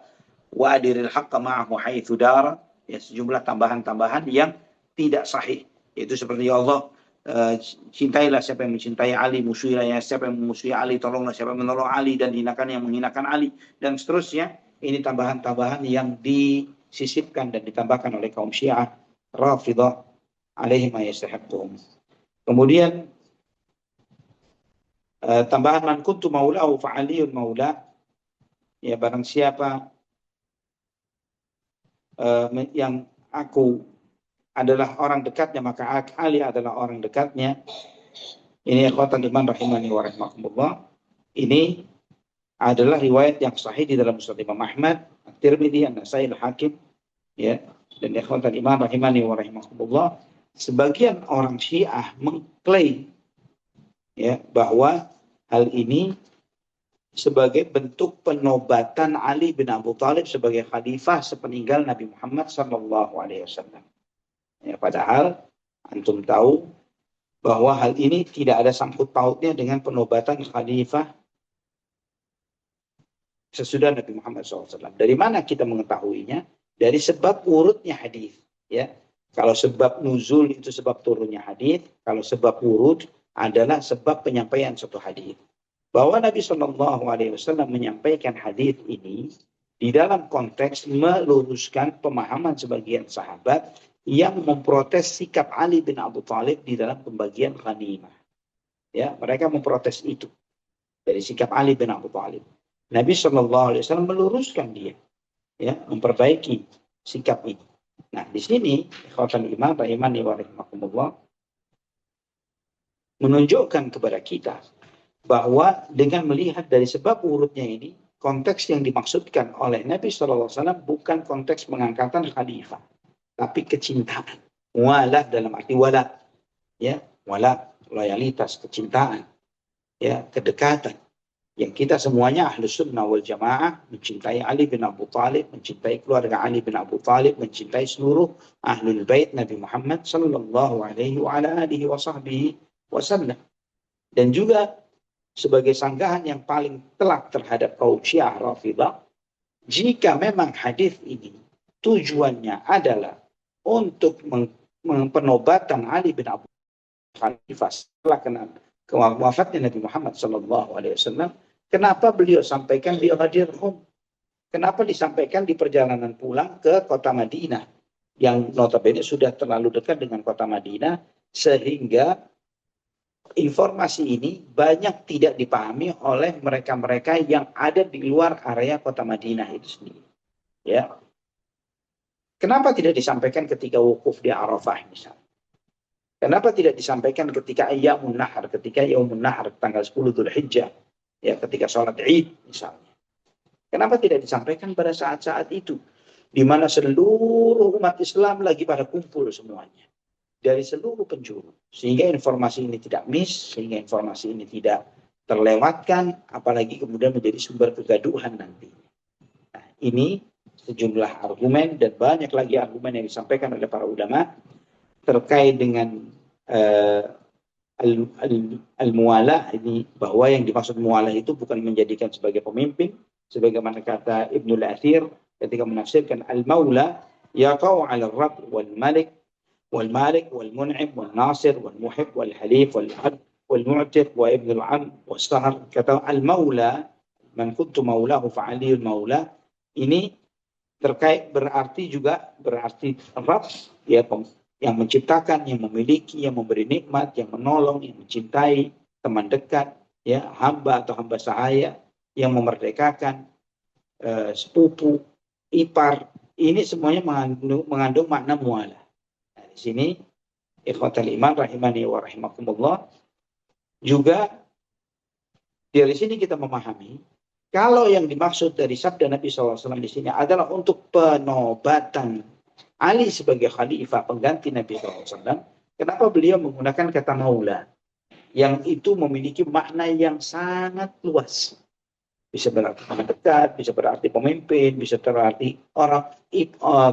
wa adiril haqqa ma'ahu haitsu dara. Ya, sejumlah tambahan-tambahan yang tidak sahih, yaitu seperti Allah, cintailah siapa yang mencintai Ali, musuhilah ya siapa yang memusuhi Ali, tolonglah siapa yang menolong Ali, dan hinakan yang menghinakan Ali, dan seterusnya. Ini tambahan-tambahan yang disisipkan dan ditambahkan oleh kaum Syiah Rafidah alaihi ma yastahiqquhum. Kemudian tambahan man kuntu maulahu fa aliyun maula, ya barang siapa yang aku adalah orang dekatnya, maka Ali adalah orang dekatnya. Ini ikhwatan iman rahimani wa rahimakumullah. Ini adalah riwayat yang sahih di dalam Musnad Imam Ahmad, At-Tirmidzi, An-Nasai, Al-Hakim, ya. Dan ikhwatan iman rahimani wa rahimakumullah, sebagian orang Syiah mengklaim, ya, bahwa hal ini sebagai bentuk penobatan Ali bin Abu Talib sebagai khalifah sepeninggal Nabi Muhammad sallallahu alaihi wasallam. Ya, padahal antum tahu bahwa hal ini tidak ada sangkut pautnya dengan penobatan khalifah sesudah Nabi Muhammad SAW. Dari mana kita mengetahuinya? Dari sebab urutnya hadis. Ya, kalau sebab nuzul itu sebab turunnya hadis, kalau sebab urut adalah sebab penyampaian suatu hadis. Bahwa Nabi Shallallahu Alaihi Wasallam menyampaikan hadis ini di dalam konteks meluruskan pemahaman sebagian sahabat yang memprotes sikap Ali bin Abu Talib di dalam pembagian ghanimah. Ya, mereka memprotes itu dari sikap Ali bin Abu Talib. Nabi Shallallahu Alaihi Wasallam meluruskan dia, ya, memperbaiki sikap ini. Nah, di sini ikhwatan iman rahimani wa rahimakumullah menunjukkan kepada kita bahwa dengan melihat dari sebab urutnya ini, konteks yang dimaksudkan oleh Nabi SAW bukan konteks pengangkatan khalifah, tapi kecintaan. Wala dalam arti wala, ya, wala, loyalitas, kecintaan, ya, kedekatan. Yang kita semuanya Ahlus Sunnah wal Jamaah mencintai Ali bin Abu Talib, mencintai keluarga Ali bin Abu Talib, mencintai seluruh Ahlul Bait Nabi Muhammad sallallahu alaihi wa ala alihi wa sahbihi wasallam. Dan juga sebagai sanggahan yang paling telak terhadap kaum Syiah Rafidah, jika memang hadis ini tujuannya adalah untuk penobatan Ali bin Abu Khalifah setelah wafatnya Nabi Muhammad SAW, kenapa beliau sampaikan di Ghadir-Hum? Kenapa disampaikan di perjalanan pulang ke kota Madinah, yang notabene sudah terlalu dekat dengan kota Madinah, sehingga informasi ini banyak tidak dipahami oleh mereka-mereka yang ada di luar area kota Madinah itu sendiri. Ya, kenapa tidak disampaikan ketika wukuf di Arafah misalnya? Kenapa tidak disampaikan ketika Ayyamun Nahar, ketika Yaumun Nahar tanggal 10 Dzulhijjah, ya, ketika sholat Id misalnya? Kenapa tidak disampaikan pada saat-saat itu, di mana seluruh umat Islam lagi pada kumpul semuanya dari seluruh penjuru, sehingga informasi ini tidak miss, sehingga informasi ini tidak terlewatkan, apalagi kemudian menjadi sumber kegaduhan nanti. Nah, ini sejumlah argumen dan banyak lagi argumen yang disampaikan oleh para ulama terkait dengan al-muwalah ini, bahwa yang dimaksud muwalah itu bukan menjadikan sebagai pemimpin, sebagaimana kata Ibnul Athir ketika menafsirkan al-maula yaqa'u 'ala ar-rabb wal malik wal mun'im wal nasir wal muhib wal halif wal abd wal mu'tiq wa ibn al-'am was sahr. Kata al-maula, man kuntu maulahu fa aliyul maula, ini terkait berarti Rabb, ya, yang menciptakan, yang memiliki, yang memberi nikmat, yang menolong, yang mencintai, teman dekat, ya, hamba atau hamba sahaya, yang memerdekakan, sepupu, ipar. Ini semuanya mengandung makna mualah. Nah, di sini ikhwatal iman rahimani wa rahimakumullah, juga dari sini kita memahami kalau yang dimaksud dari sabda Nabi SAW di sini adalah untuk penobatan Ali sebagai khalifah pengganti Nabi SAW. Kenapa beliau menggunakan kata maula? yang itu memiliki makna yang sangat luas. Bisa berarti teman dekat, bisa berarti pemimpin, bisa berarti orang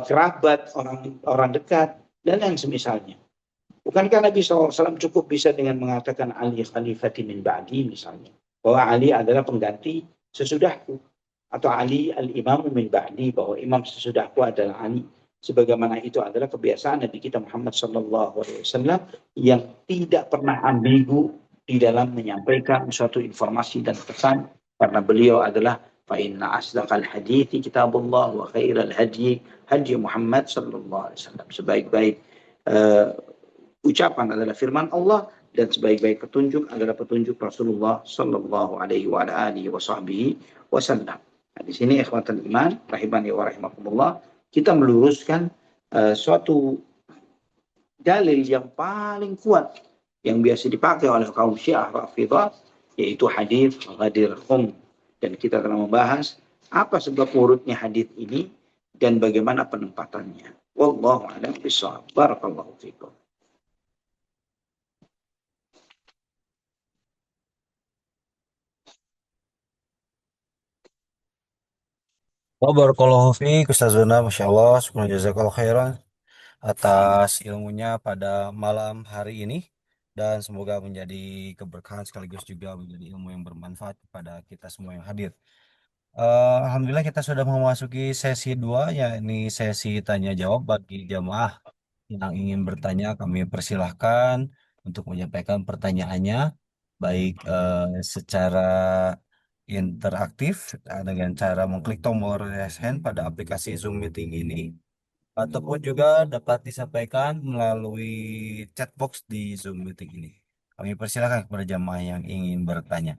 kerabat, orang orang dekat, dan yang semisalnya. Bukankah Nabi SAW cukup bisa dengan mengatakan Ali khalifati min ba'di misalnya. Bahwa Ali adalah pengganti sesudahku. Atau Ali al-imamu min ba'di. Bahwa imam sesudahku adalah Ali. Sebagaimana itu adalah kebiasaan Nabi kita Muhammad SAW yang tidak pernah ambigu di dalam menyampaikan suatu informasi dan pesan. Karena beliau adalah fa'inna asdaqal hadithi kitabullah wa khairal hadi hadi Muhammad SAW. Sebaik-baik uh, ucapan adalah firman Allah dan sebaik-baik petunjuk adalah petunjuk Rasulullah Sallallahu Alaihi Wasallam. Nah, di sini ikhwatul iman, rahimani wa rahimakumullah, kita meluruskan suatu dalil yang paling kuat yang biasa dipakai oleh kaum Syiah Rafidah, yaitu hadis Ghadir Khum, dan kita telah membahas apa sebab urutnya hadis ini dan bagaimana penempatannya. Wallahu a'lam bishawab. Barakallahu fikum.
Oh, barakallahu fiik Ustazuna, Masya Allah, syukur jazakallahu khairan atas ilmunya pada malam hari ini dan semoga menjadi keberkahan sekaligus juga menjadi ilmu yang bermanfaat kepada kita semua yang hadir. Alhamdulillah kita sudah memasuki sesi 2 yakni sesi tanya jawab bagi jamaah yang ingin bertanya kami persilahkan untuk menyampaikan pertanyaannya baik secara interaktif dengan cara mengklik tombol raise hand pada aplikasi Zoom Meeting ini ataupun juga dapat disampaikan melalui chat box di Zoom Meeting ini. Kami persilahkan kepada jamaah yang ingin bertanya.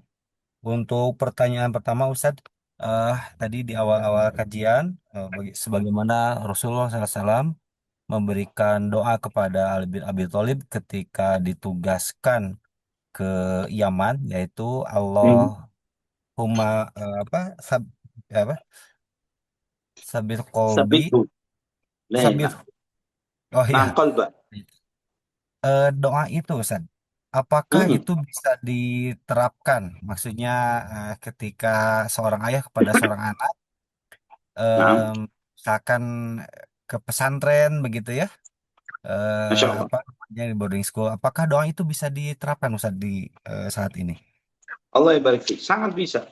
Untuk pertanyaan pertama, Ustadz, eh, tadi di awal-awal kajian, sebagaimana Rasulullah SAW memberikan doa kepada Ali bin Abi Thalib ketika ditugaskan ke Yaman, yaitu Allahumma apa, apa, sabit kolbi,
Sabithu.
sabit,
Nah,
oh iya,
nah qalba.
doa itu, Ustadz. Apakah
Hmm.
itu bisa diterapkan? Maksudnya ketika seorang ayah kepada seorang anak
Nah,
misalkan ke pesantren begitu ya,
Masya Allah.
apa namanya di boarding school, apakah doa itu bisa diterapkan Ustaz di saat ini?
Allah yang barik. Sangat bisa.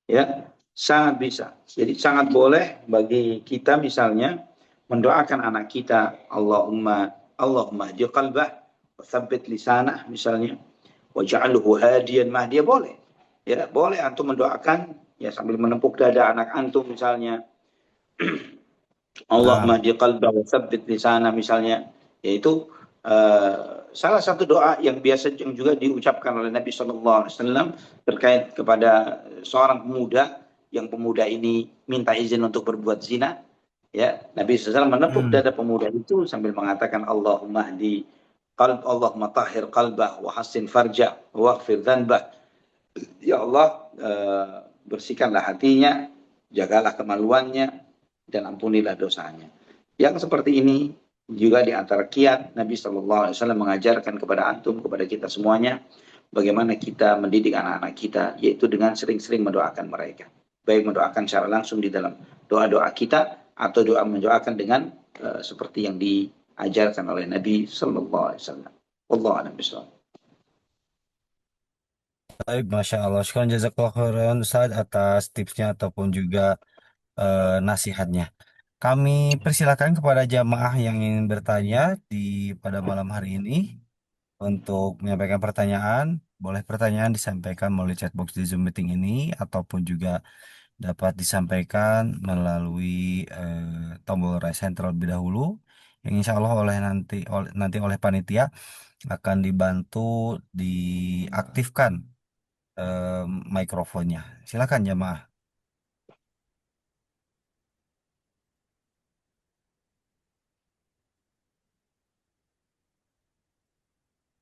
Ya, sangat bisa. Jadi sangat boleh bagi kita misalnya mendoakan anak kita, Allahumma hdi qalbah wa tsabbit lisanah misalnya, waj'alhu hadiyan mahdiya, boleh. Ya, boleh antum mendoakan ya sambil menepuk dada anak antum misalnya,
Nah,
Allahumma hdi qalbah wa tsabbit lisanah misalnya, yaitu salah satu doa yang biasa yang juga diucapkan oleh Nabi SAW terkait kepada seorang pemuda yang pemuda ini minta izin untuk berbuat zina. Ya, Nabi SAW menepuk
hmm,
dada pemuda itu sambil mengatakan Allahumma hdi qalb, Allahumma tahhir qalbah wa hassin farjah wa waghfir dhanbah. Ya Allah, bersihkanlah hatinya, jagalah kemaluannya, dan ampunilah dosanya. Yang seperti ini juga di antara kiat Nabi Shallallahu Alaihi Wasallam mengajarkan kepada antum, kepada kita semuanya, bagaimana kita mendidik anak-anak kita, yaitu dengan sering-sering mendoakan mereka. Baik mendoakan secara langsung di dalam doa-doa kita, atau doa mendoakan dengan seperti yang diajarkan oleh Nabi Shallallahu Alaihi Wasallam. Wallahu a'lam bishawab.
baik, Masya Allah. Sekarang jazakallah khairan Ustaz atas tipsnya ataupun juga nasihatnya. Kami persilakan kepada jamaah yang ingin bertanya di pada malam hari ini untuk menyampaikan pertanyaan. Boleh pertanyaan disampaikan melalui chatbox di Zoom meeting ini ataupun juga dapat disampaikan melalui tombol raise hand terlebih dahulu yang insya Allah nanti oleh panitia akan dibantu diaktifkan eh, mikrofonnya. Silakan jamaah.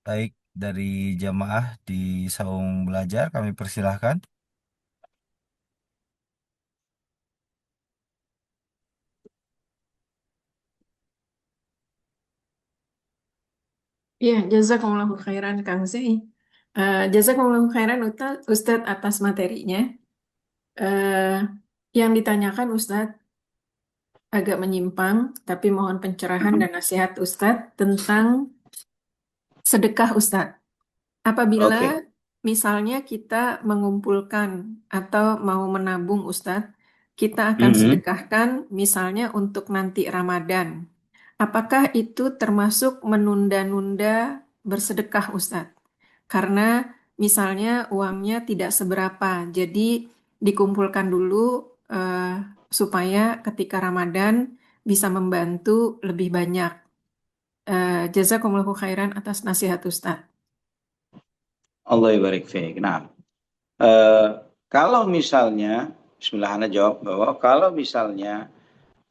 Baik dari jamaah di Saung Belajar kami persilahkan.
Iya, jazakumullahu khairan Kang Zai. Jazakumullahu khairan Ustadz atas materinya. Eh, yang ditanyakan Ustadz agak menyimpang, tapi mohon pencerahan
Mhm.
dan nasihat Ustadz tentang sedekah Ustadz. Apabila
Oke.
misalnya kita mengumpulkan atau mau menabung Ustadz, kita akan
Mhm.
sedekahkan misalnya untuk nanti Ramadan. Apakah itu termasuk menunda-nunda bersedekah Ustadz? Karena misalnya uangnya tidak seberapa, jadi dikumpulkan dulu eh, supaya ketika Ramadan bisa membantu lebih banyak. Jazakumullahu khairan atas nasihat Ustadz.
Allah barik fiik. Nah, eh, kalau misalnya, Bismillah, Ana jawab bahwa kalau misalnya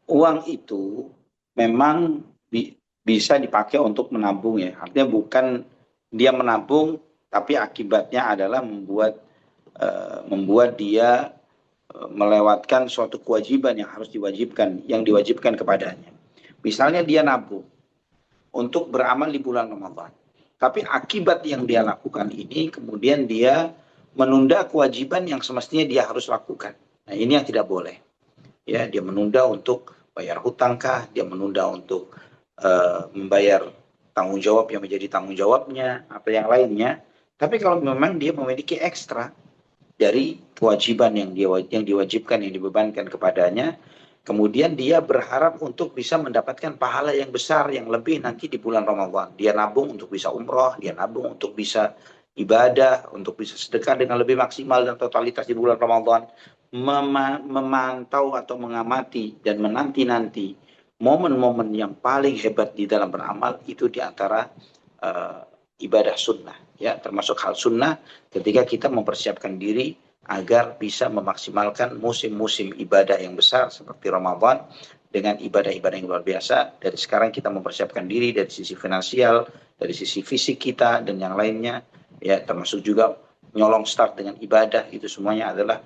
uang itu memang bisa dipakai untuk menabung ya. Artinya bukan dia menabung, tapi akibatnya adalah membuat dia melewatkan suatu kewajiban yang diwajibkan kepadanya. Misalnya dia nabung untuk beramal di bulan Ramadan. Tapi akibat yang dia lakukan ini kemudian dia menunda kewajiban yang semestinya dia harus lakukan. Nah, ini yang tidak boleh. Ya, dia menunda untuk bayar hutang kah, dia menunda untuk membayar tanggung jawab yang menjadi tanggung jawabnya atau yang lainnya. Tapi kalau memang dia memiliki ekstra dari kewajiban yang diwajibkan, yang dibebankan kepadanya, kemudian dia berharap untuk bisa mendapatkan pahala yang besar yang lebih nanti di bulan Ramadan. Dia nabung untuk bisa umroh, dia nabung untuk bisa ibadah, untuk bisa sedekah dengan lebih maksimal dan totalitas di bulan Ramadan. Memantau atau mengamati dan menanti-nanti momen-momen yang paling hebat di dalam beramal itu di antara uh, ibadah sunnah, ya, termasuk hal sunnah ketika kita mempersiapkan diri agar bisa memaksimalkan musim-musim ibadah yang besar seperti Ramadan dengan ibadah-ibadah yang luar biasa. Dari sekarang kita mempersiapkan diri dari sisi finansial, dari sisi fisik kita dan yang lainnya, ya, termasuk juga menyolong start dengan ibadah. Itu semuanya adalah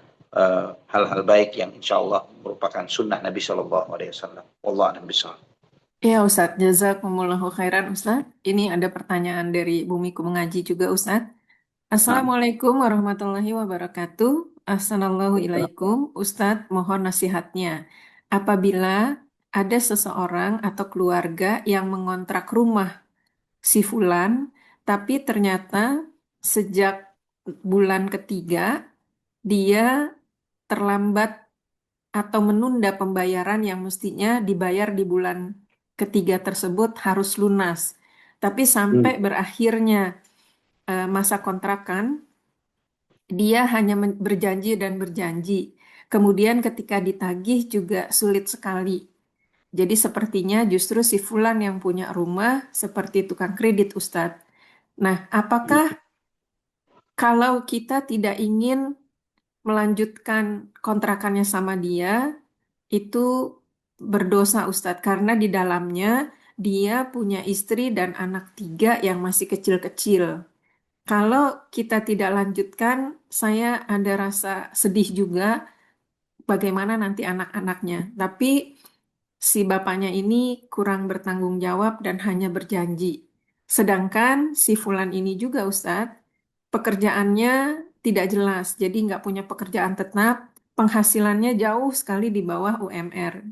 hal-hal baik yang insya Allah merupakan sunnah Nabi Shallallahu Alaihi Wasallam. Allah a'lam bishawab.
Ya Ustadz, jazakumullahu khairan Ustadz. Ini ada pertanyaan dari Bumiku Mengaji juga Ustadz.
Nah,
Assalamualaikum warahmatullahi wabarakatuh. Assalamualaikum Ustadz, mohon nasihatnya. Apabila ada seseorang atau keluarga yang mengontrak rumah si Fulan, tapi ternyata sejak bulan ketiga dia terlambat atau menunda pembayaran yang mestinya dibayar di bulan ketiga tersebut harus lunas. Tapi sampai
hmm.
berakhirnya masa kontrakan, dia hanya berjanji dan berjanji. Kemudian ketika ditagih juga sulit sekali. Jadi sepertinya justru si Fulan yang punya rumah seperti tukang kredit Ustadz. Nah, apakah kalau kita tidak ingin melanjutkan kontrakannya sama dia, itu berdosa Ustadz karena di dalamnya dia punya istri dan anak tiga yang masih kecil-kecil. Kalau kita tidak lanjutkan, saya ada rasa sedih juga bagaimana nanti anak-anaknya. Tapi si bapaknya ini kurang bertanggung jawab dan hanya berjanji. Sedangkan si Fulan ini juga Ustadz, pekerjaannya tidak jelas, jadi nggak punya pekerjaan tetap, penghasilannya jauh sekali di bawah UMR.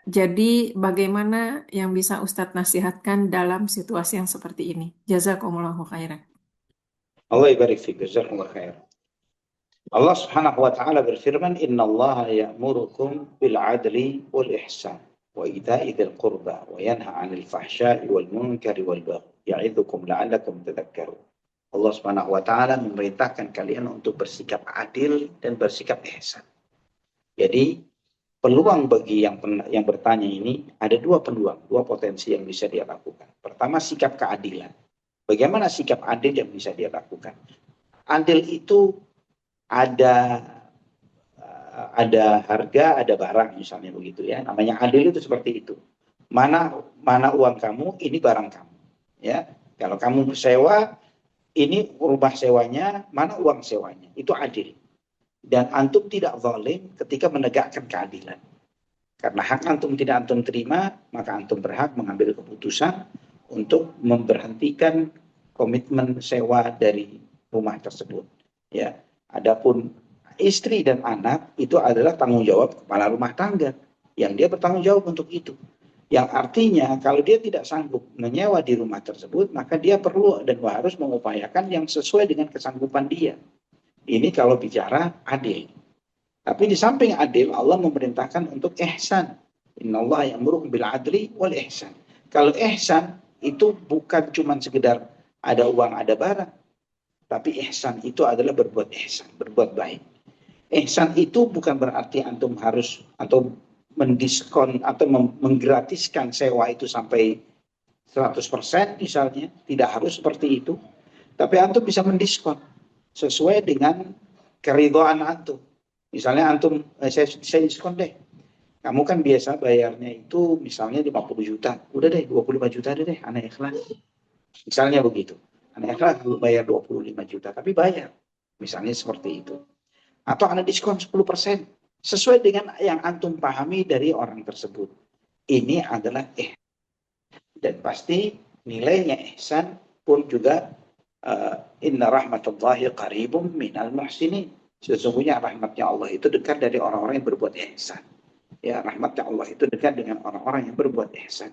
Jadi bagaimana yang bisa Ustadz nasihatkan dalam situasi yang seperti ini? Jazakumullahu khairan.
Allah barik fiik, jazakumullah khair. Allah Subhanahu wa taala berfirman, "Innallaha ya'murukum bil 'adli wal ihsan wa ita'i dzil qurba wa yanha 'anil fahsya'i wal munkari wal baghi ya'idzukum la'allakum tadhakkarun." Allah Subhanahu wa taala memerintahkan kalian untuk bersikap adil dan bersikap ihsan. Jadi, peluang bagi yang bertanya ini ada dua peluang, dua potensi yang bisa dia lakukan. Pertama, sikap keadilan. Bagaimana sikap adil yang bisa dia lakukan? Adil itu ada harga, ada barang misalnya begitu ya. Namanya adil itu seperti itu. Mana uang kamu, ini barang kamu. Ya, kalau kamu sewa, ini rumah sewanya, mana uang sewanya. Itu adil. Dan antum tidak zalim ketika menegakkan keadilan. Karena hak antum tidak antum terima, maka antum berhak mengambil keputusan untuk memberhentikan komitmen sewa dari rumah tersebut. Ya, adapun istri dan anak itu adalah tanggung jawab kepala rumah tangga yang dia bertanggung jawab untuk itu. Yang artinya kalau dia tidak sanggup menyewa di rumah tersebut, maka dia perlu dan harus mengupayakan yang sesuai dengan kesanggupan dia. Ini kalau bicara adil. Tapi di samping adil, Allah memerintahkan untuk ihsan. Innallaha ya'muru bil adli wal ihsan. Kalau ihsan itu bukan cuma sekedar ada uang, ada barang. Tapi ihsan itu adalah berbuat ihsan, berbuat baik. Ihsan itu bukan berarti antum harus atau mendiskon atau menggratiskan sewa itu sampai 100% misalnya. Tidak harus seperti itu. Tapi antum bisa mendiskon sesuai dengan keridhaan antum. Misalnya antum, saya diskon deh. Kamu kan biasa bayarnya itu misalnya 50 juta. Udah deh 25 juta deh, anak ikhlas. Misalnya begitu. Anak ikhlas bayar 25 juta, tapi bayar. Misalnya seperti itu. Atau Anda diskon 10%. Sesuai dengan yang antum pahami dari orang tersebut. Ini adalah dan pasti nilainya ihsan pun juga inna rahmatullahi qaribum minal muhsinin. Sesungguhnya rahmatnya Allah itu dekat dari orang-orang yang berbuat ihsan. Ya, rahmatnya Allah itu dekat dengan orang-orang yang berbuat ihsan.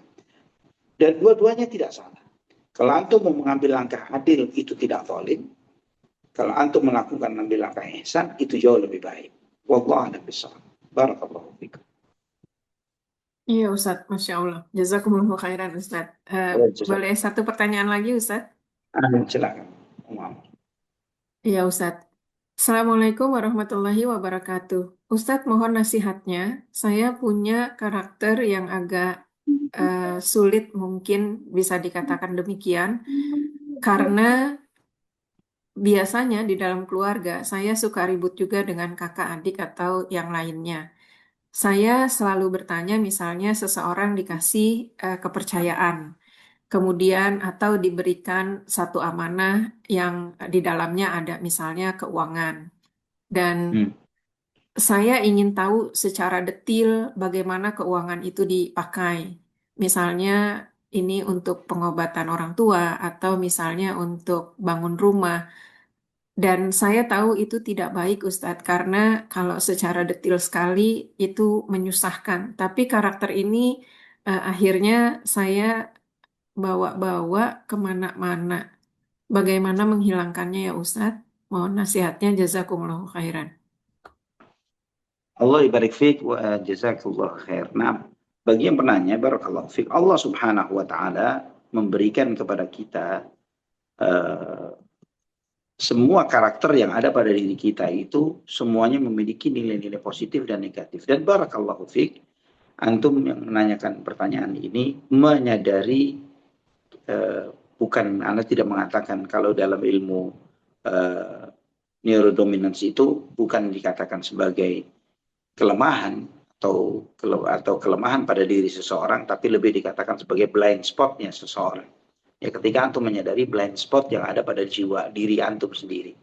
Dan dua-duanya tidak salah. Kalau antum mau mengambil langkah adil itu tidak zalim. Kalau antum melakukan mengambil langkah ihsan itu jauh lebih baik. Wallahu a'lam bishawab. Barakallahu fikum.
Iya Ustadz, Masya Allah. Jazakumullah khairan Ustadz. Boleh satu pertanyaan lagi Ustadz?
Silakan.
Iya Ustadz. Assalamualaikum warahmatullahi wabarakatuh. Ustadz mohon nasihatnya. Saya punya karakter yang agak sulit mungkin bisa dikatakan demikian. Karena biasanya di dalam keluarga saya suka ribut juga dengan kakak adik atau yang lainnya. Saya selalu bertanya misalnya seseorang dikasih kepercayaan, kemudian atau diberikan satu amanah yang di dalamnya ada misalnya keuangan. Dan saya ingin tahu secara detil bagaimana keuangan itu dipakai. Misalnya ini untuk pengobatan orang tua atau misalnya untuk bangun rumah. Dan saya tahu itu tidak baik Ustadz karena kalau secara detil sekali itu menyusahkan. Tapi karakter ini akhirnya saya bawa-bawa kemana-mana. Bagaimana menghilangkannya ya Ustadz? Mohon nasihatnya jazakumullahu khairan.
Allah ibarik fiik wa jazakallah khair. Nah, bagi yang penanya, barakallahu fiik, Allah subhanahu wa ta'ala memberikan kepada kita semua karakter yang ada pada diri kita itu semuanya memiliki nilai-nilai positif dan negatif. Dan barakallahu fiik, antum yang menanyakan pertanyaan ini menyadari bukan, Anda tidak mengatakan kalau dalam ilmu neurodominance itu bukan dikatakan sebagai kelemahan atau kelemahan pada diri seseorang, tapi lebih dikatakan sebagai blind spotnya seseorang. Ya, ketika antum menyadari blind spot yang ada pada jiwa diri antum sendiri.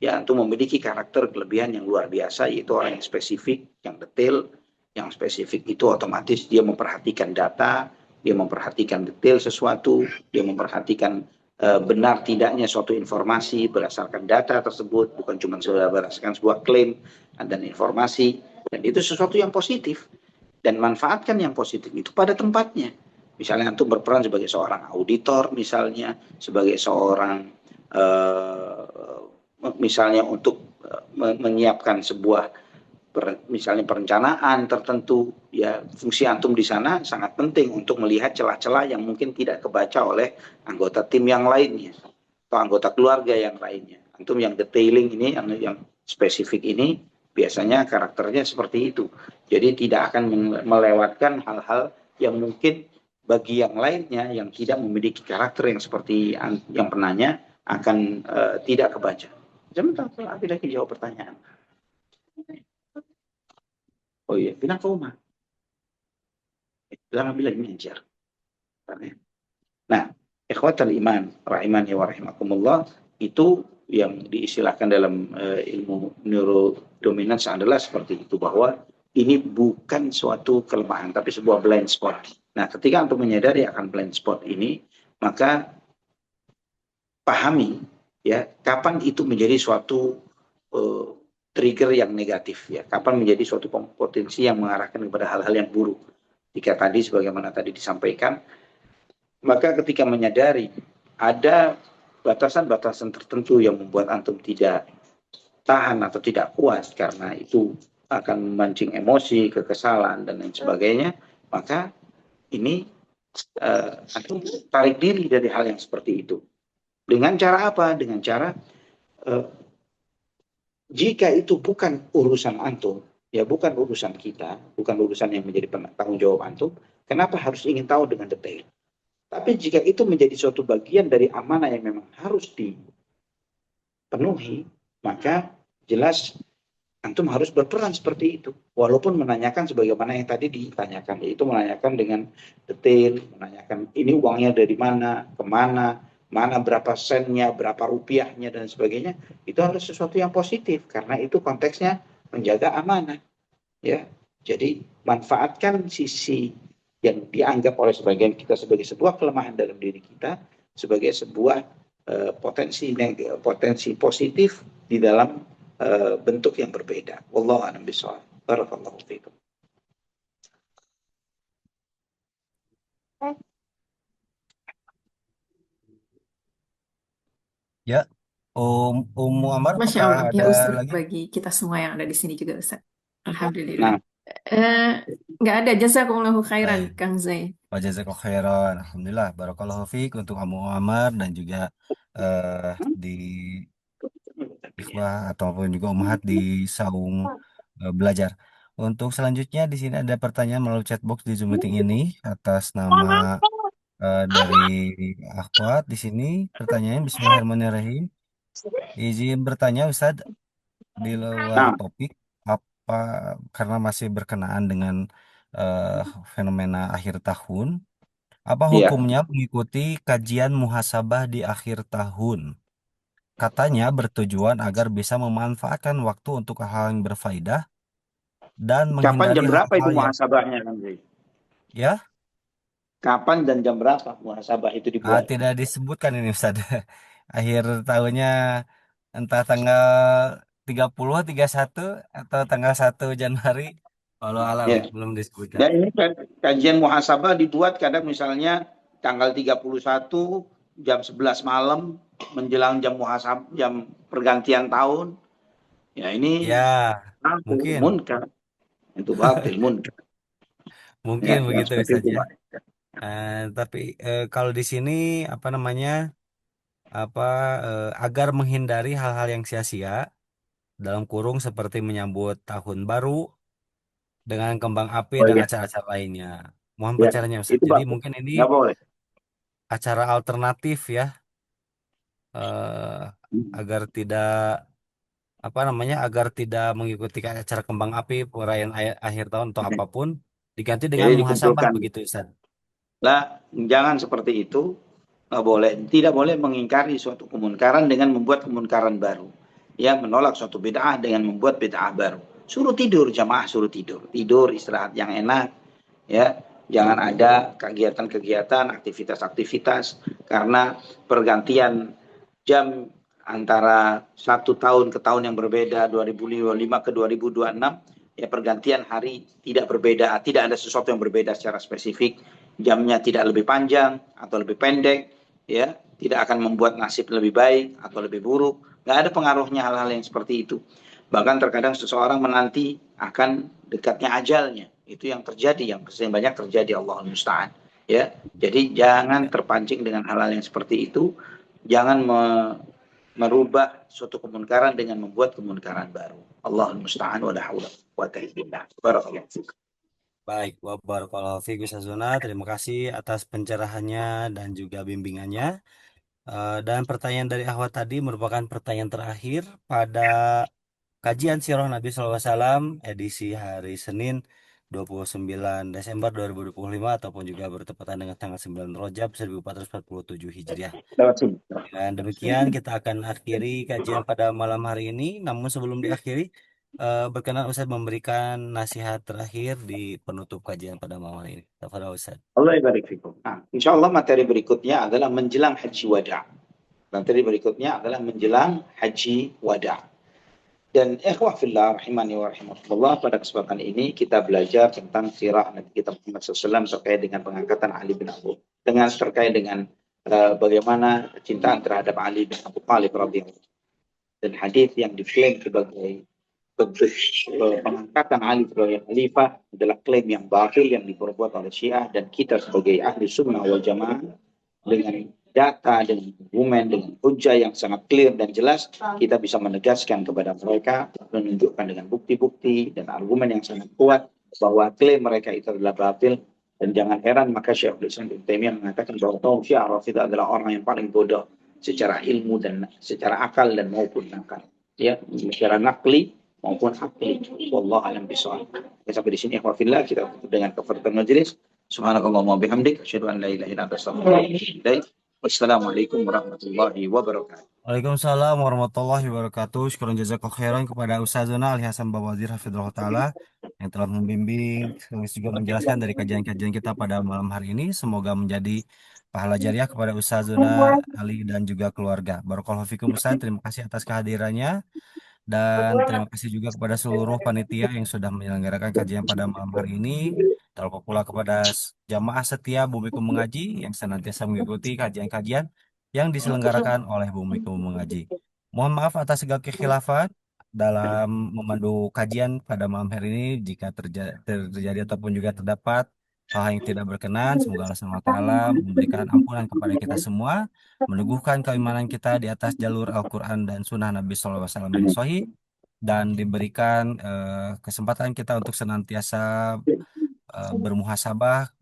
Ya, antum memiliki karakter kelebihan yang luar biasa, yaitu orang yang spesifik, yang detail. Yang spesifik itu otomatis dia memperhatikan data, dia memperhatikan detail sesuatu, dia memperhatikan benar tidaknya suatu informasi berdasarkan data tersebut, bukan cuma berdasarkan sebuah klaim dan informasi. Dan itu sesuatu yang positif. Dan manfaatkan yang positif itu pada tempatnya. Misalnya antum berperan sebagai seorang auditor, misalnya sebagai seorang misalnya untuk menyiapkan sebuah misalnya perencanaan tertentu, ya fungsi antum di sana sangat penting untuk melihat celah-celah yang mungkin tidak kebaca oleh anggota tim yang lainnya atau anggota keluarga yang lainnya. Antum yang detailing ini, yang spesifik ini biasanya karakternya seperti itu. Jadi tidak akan melewatkan hal-hal yang mungkin bagi yang lainnya yang tidak memiliki karakter yang seperti yang penanya akan tidak kebaca. Sebentar, lagi jawab pertanyaan. Oh iya, bilang ke rumah. Bilang ambil lagi mengajar. Nah, ikhwatal iman, rahimani wa rahimakumullah, itu yang diistilahkan dalam ilmu neurodominance adalah seperti itu, bahwa ini bukan suatu kelemahan, tapi sebuah blind spot. Nah, ketika antum menyadari akan blind spot ini, maka pahami Ya, kapan itu menjadi suatu uh, trigger yang negatif ya? Kapan menjadi suatu potensi yang mengarahkan kepada hal-hal yang buruk? Jika tadi sebagaimana tadi disampaikan, maka ketika menyadari ada batasan-batasan tertentu yang membuat antum tidak tahan atau tidak puas karena itu akan memancing emosi, kekesalan dan lain sebagainya, maka ini antum tarik diri dari hal yang seperti itu. Dengan cara apa? Dengan cara uh, jika itu bukan urusan antum, ya bukan urusan kita, bukan urusan yang menjadi tanggung jawab antum, kenapa harus ingin tahu dengan detail? Tapi jika itu menjadi suatu bagian dari amanah yang memang harus dipenuhi, maka jelas antum harus berperan seperti itu. Walaupun menanyakan sebagaimana yang tadi ditanyakan, yaitu menanyakan dengan detail, menanyakan ini uangnya dari mana, kemana, mana berapa sennya, berapa rupiahnya, dan sebagainya. Itu harus sesuatu yang positif, karena itu konteksnya menjaga amanah. Ya, jadi manfaatkan sisi yang dianggap oleh sebagian kita sebagai sebuah kelemahan dalam diri kita, sebagai sebuah potensi positif di dalam bentuk yang berbeda. Wallahu a'lam bishawab. Barakallahu fiikum.
Ya, Ummu Amar,
Masya
apakah
Allah, ya
ada
Ustaz,
lagi?
bagi kita semua yang ada di sini juga Ustaz. Alhamdulillah.
Nah,
Eh, nggak ada, jazakumullahu khairan,
Baik.
Kang Zai.
Wajazakallahu khairan. Alhamdulillah. Barakallahu fiik untuk Ummu Amar dan juga di ikhwah ataupun juga ummahat di saung belajar. Untuk selanjutnya di sini ada pertanyaan melalui chatbox di Zoom meeting ini atas nama dari akhwat di sini. Pertanyaan Bismillahirrahmanirrahim. Izin bertanya Ustadz, di luar
nah,
topik apa karena masih berkenaan dengan eh, fenomena akhir tahun, apa
iya.
hukumnya mengikuti kajian muhasabah di akhir tahun? Katanya bertujuan agar bisa memanfaatkan waktu untuk hal yang berfaedah dan
Kapan
menghindari
jam berapa itu
hal-hal yang
muhasabahnya nanti?
ya
Kapan dan jam berapa muhasabah itu dibuat?
tidak disebutkan ini Ustaz. Akhir tahunnya entah tanggal 30, 31 atau tanggal 1 Januari. Walau alam
Ya.
belum disebutkan.
Dan ini kajian muhasabah dibuat kadang misalnya tanggal 31 jam 11 malam menjelang jam muhasabah, jam pergantian tahun. Ya ini
Ya,
batil,
mungkin
munkar. Itu batil, munkar.
mungkin
Ya, yang
begitu
seperti
Ustaz
itu,
ya.
Pak.
Tapi kalau di sini apa namanya? Apa agar menghindari hal-hal yang sia-sia dalam kurung seperti menyambut tahun baru dengan kembang api
Oh
dan
iya,
acara-acara lainnya. Mohon
ya,
pencerahannya Ustaz.
itu
Jadi
batil.
mungkin ini
Nggak boleh.
acara alternatif ya, agar tidak apa namanya, agar tidak mengikuti acara kembang api perayaan akhir tahun atau apapun, diganti dengan
Jadi
muhasabah
dikumpulkan.
begitu Ustaz.
Lah, jangan seperti itu. Nggak boleh. Tidak boleh mengingkari suatu kemunkaran dengan membuat kemunkaran baru. Ya, menolak suatu bid'ah dengan membuat bid'ah baru. Suruh tidur, jamaah suruh tidur. Tidur, istirahat yang enak. Ya, jangan ada kegiatan-kegiatan, aktivitas-aktivitas. Karena pergantian jam antara satu tahun ke tahun yang berbeda, 2025 ke 2026, ya pergantian hari tidak berbeda, tidak ada sesuatu yang berbeda secara spesifik, jamnya tidak lebih panjang atau lebih pendek, ya tidak akan membuat nasib lebih baik atau lebih buruk, nggak ada pengaruhnya hal-hal yang seperti itu. Bahkan terkadang seseorang menanti akan dekatnya ajalnya, itu yang terjadi, yang sering banyak terjadi, Allah musta'an. Ya, jadi jangan
Ya,
terpancing dengan hal-hal yang seperti itu, jangan merubah suatu kemunkaran dengan membuat kemunkaran baru. Allah musta'an wa la haula wa quwwata illa billah. Barakallahu fiik.
baik, wa barakallahu fiik Ustaz Zuna. Terima kasih atas pencerahannya dan juga bimbingannya. Dan pertanyaan dari Ahwat tadi merupakan pertanyaan terakhir pada kajian Sirah Nabi SAW edisi hari Senin 29 Desember 2025 ataupun juga bertepatan dengan tanggal 9 Rajab 1447 Hijriah.
Lewat sini.
Dan demikian kita akan akhiri kajian pada malam hari ini. Namun sebelum diakhiri, berkenan Ustaz memberikan nasihat terakhir di penutup kajian pada malam hari ini. Tafadhol Ustaz.
Allah barik fikum. Nah, insya Allah materi berikutnya adalah menjelang haji wada. Materi berikutnya adalah menjelang haji wada. Dan ikhwah fillah rahimani wa rahimakumullah, pada kesempatan ini kita belajar tentang sirah Nabi kita Muhammad SAW terkait dengan pengangkatan Ali bin Abu dengan terkait dengan bagaimana cintaan terhadap Ali bin Abu Thalib radhiyallahu, dan hadis yang diklaim sebagai pengangkatan Ali sebagai khalifah adalah klaim yang batil yang diperbuat oleh Syiah, dan kita sebagai ahli sunnah wal jamaah dengan data, dengan argumen, dengan hujah yang sangat clear dan jelas, kita bisa menegaskan kepada mereka, menunjukkan dengan bukti-bukti dan argumen yang sangat kuat bahwa klaim mereka itu adalah batil. Dan jangan heran maka Syekhul Islam Ibnu Taimiyah mengatakan bahwa kaum Syiah Rafidah adalah orang yang paling bodoh secara ilmu dan secara akal dan maupun nakal. Ya, secara nakli maupun akli. Wallahu a'lam bishawab. Sampai di sini ikhwah fillah, kita tutup dengan kafaratul majelis. Subhanakallahumma bihamdik asyhadu an la ilaha illa anta astaghfiruka wa atubu ilaik. Wassalamualaikum warahmatullahi wabarakatuh.
Waalaikumsalam warahmatullahi wabarakatuh. Syukur jazakallahu khairan kepada Ustazuna Ali Hasan Bawazir Hafidhullah Ta'ala yang telah membimbing sekaligus juga menjelaskan dari kajian-kajian kita pada malam hari ini. Semoga menjadi pahala jariah kepada Ustazuna Ali dan juga keluarga. Barakallahu fikum Ustaz. Terima kasih atas kehadirannya. Dan terima kasih juga kepada seluruh panitia yang sudah menyelenggarakan kajian pada malam hari ini. Terlebih pula kepada jamaah setia Bumiku Mengaji yang senantiasa mengikuti kajian-kajian yang diselenggarakan oleh Bumiku Mengaji. Mohon maaf atas segala kekhilafan dalam memandu kajian pada malam hari ini jika terjadi ataupun juga terdapat hal yang tidak berkenan. Semoga Allah SWT memberikan ampunan kepada kita semua, meneguhkan keimanan kita di atas jalur Al-Quran dan Sunnah Nabi SAW yang sahih, dan diberikan kesempatan kita untuk senantiasa bermuhasabah,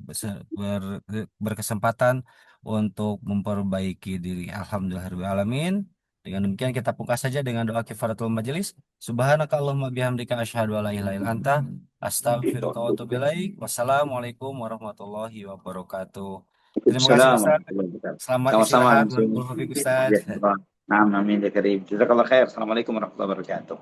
berkesempatan untuk memperbaiki diri. Alhamdulillahirrahmanirrahim. Dengan demikian kita buka saja dengan doa kifaratul majelis. Subhanaka Allahumma bihamdika asyhadu an la ilaha illa anta astaghfiruka wa atubu ilaik. Wassalamualaikum warahmatullahi wabarakatuh. Terima kasih
Waalaikumsalam
Ustaz.
warahmatullahi wabarakatuh.
Selamat
Sama-sama.
istirahat. Barakallahu fiik Ustaz.
Amin ya karim. Jazakallah khair. Assalamualaikum warahmatullahi wabarakatuh.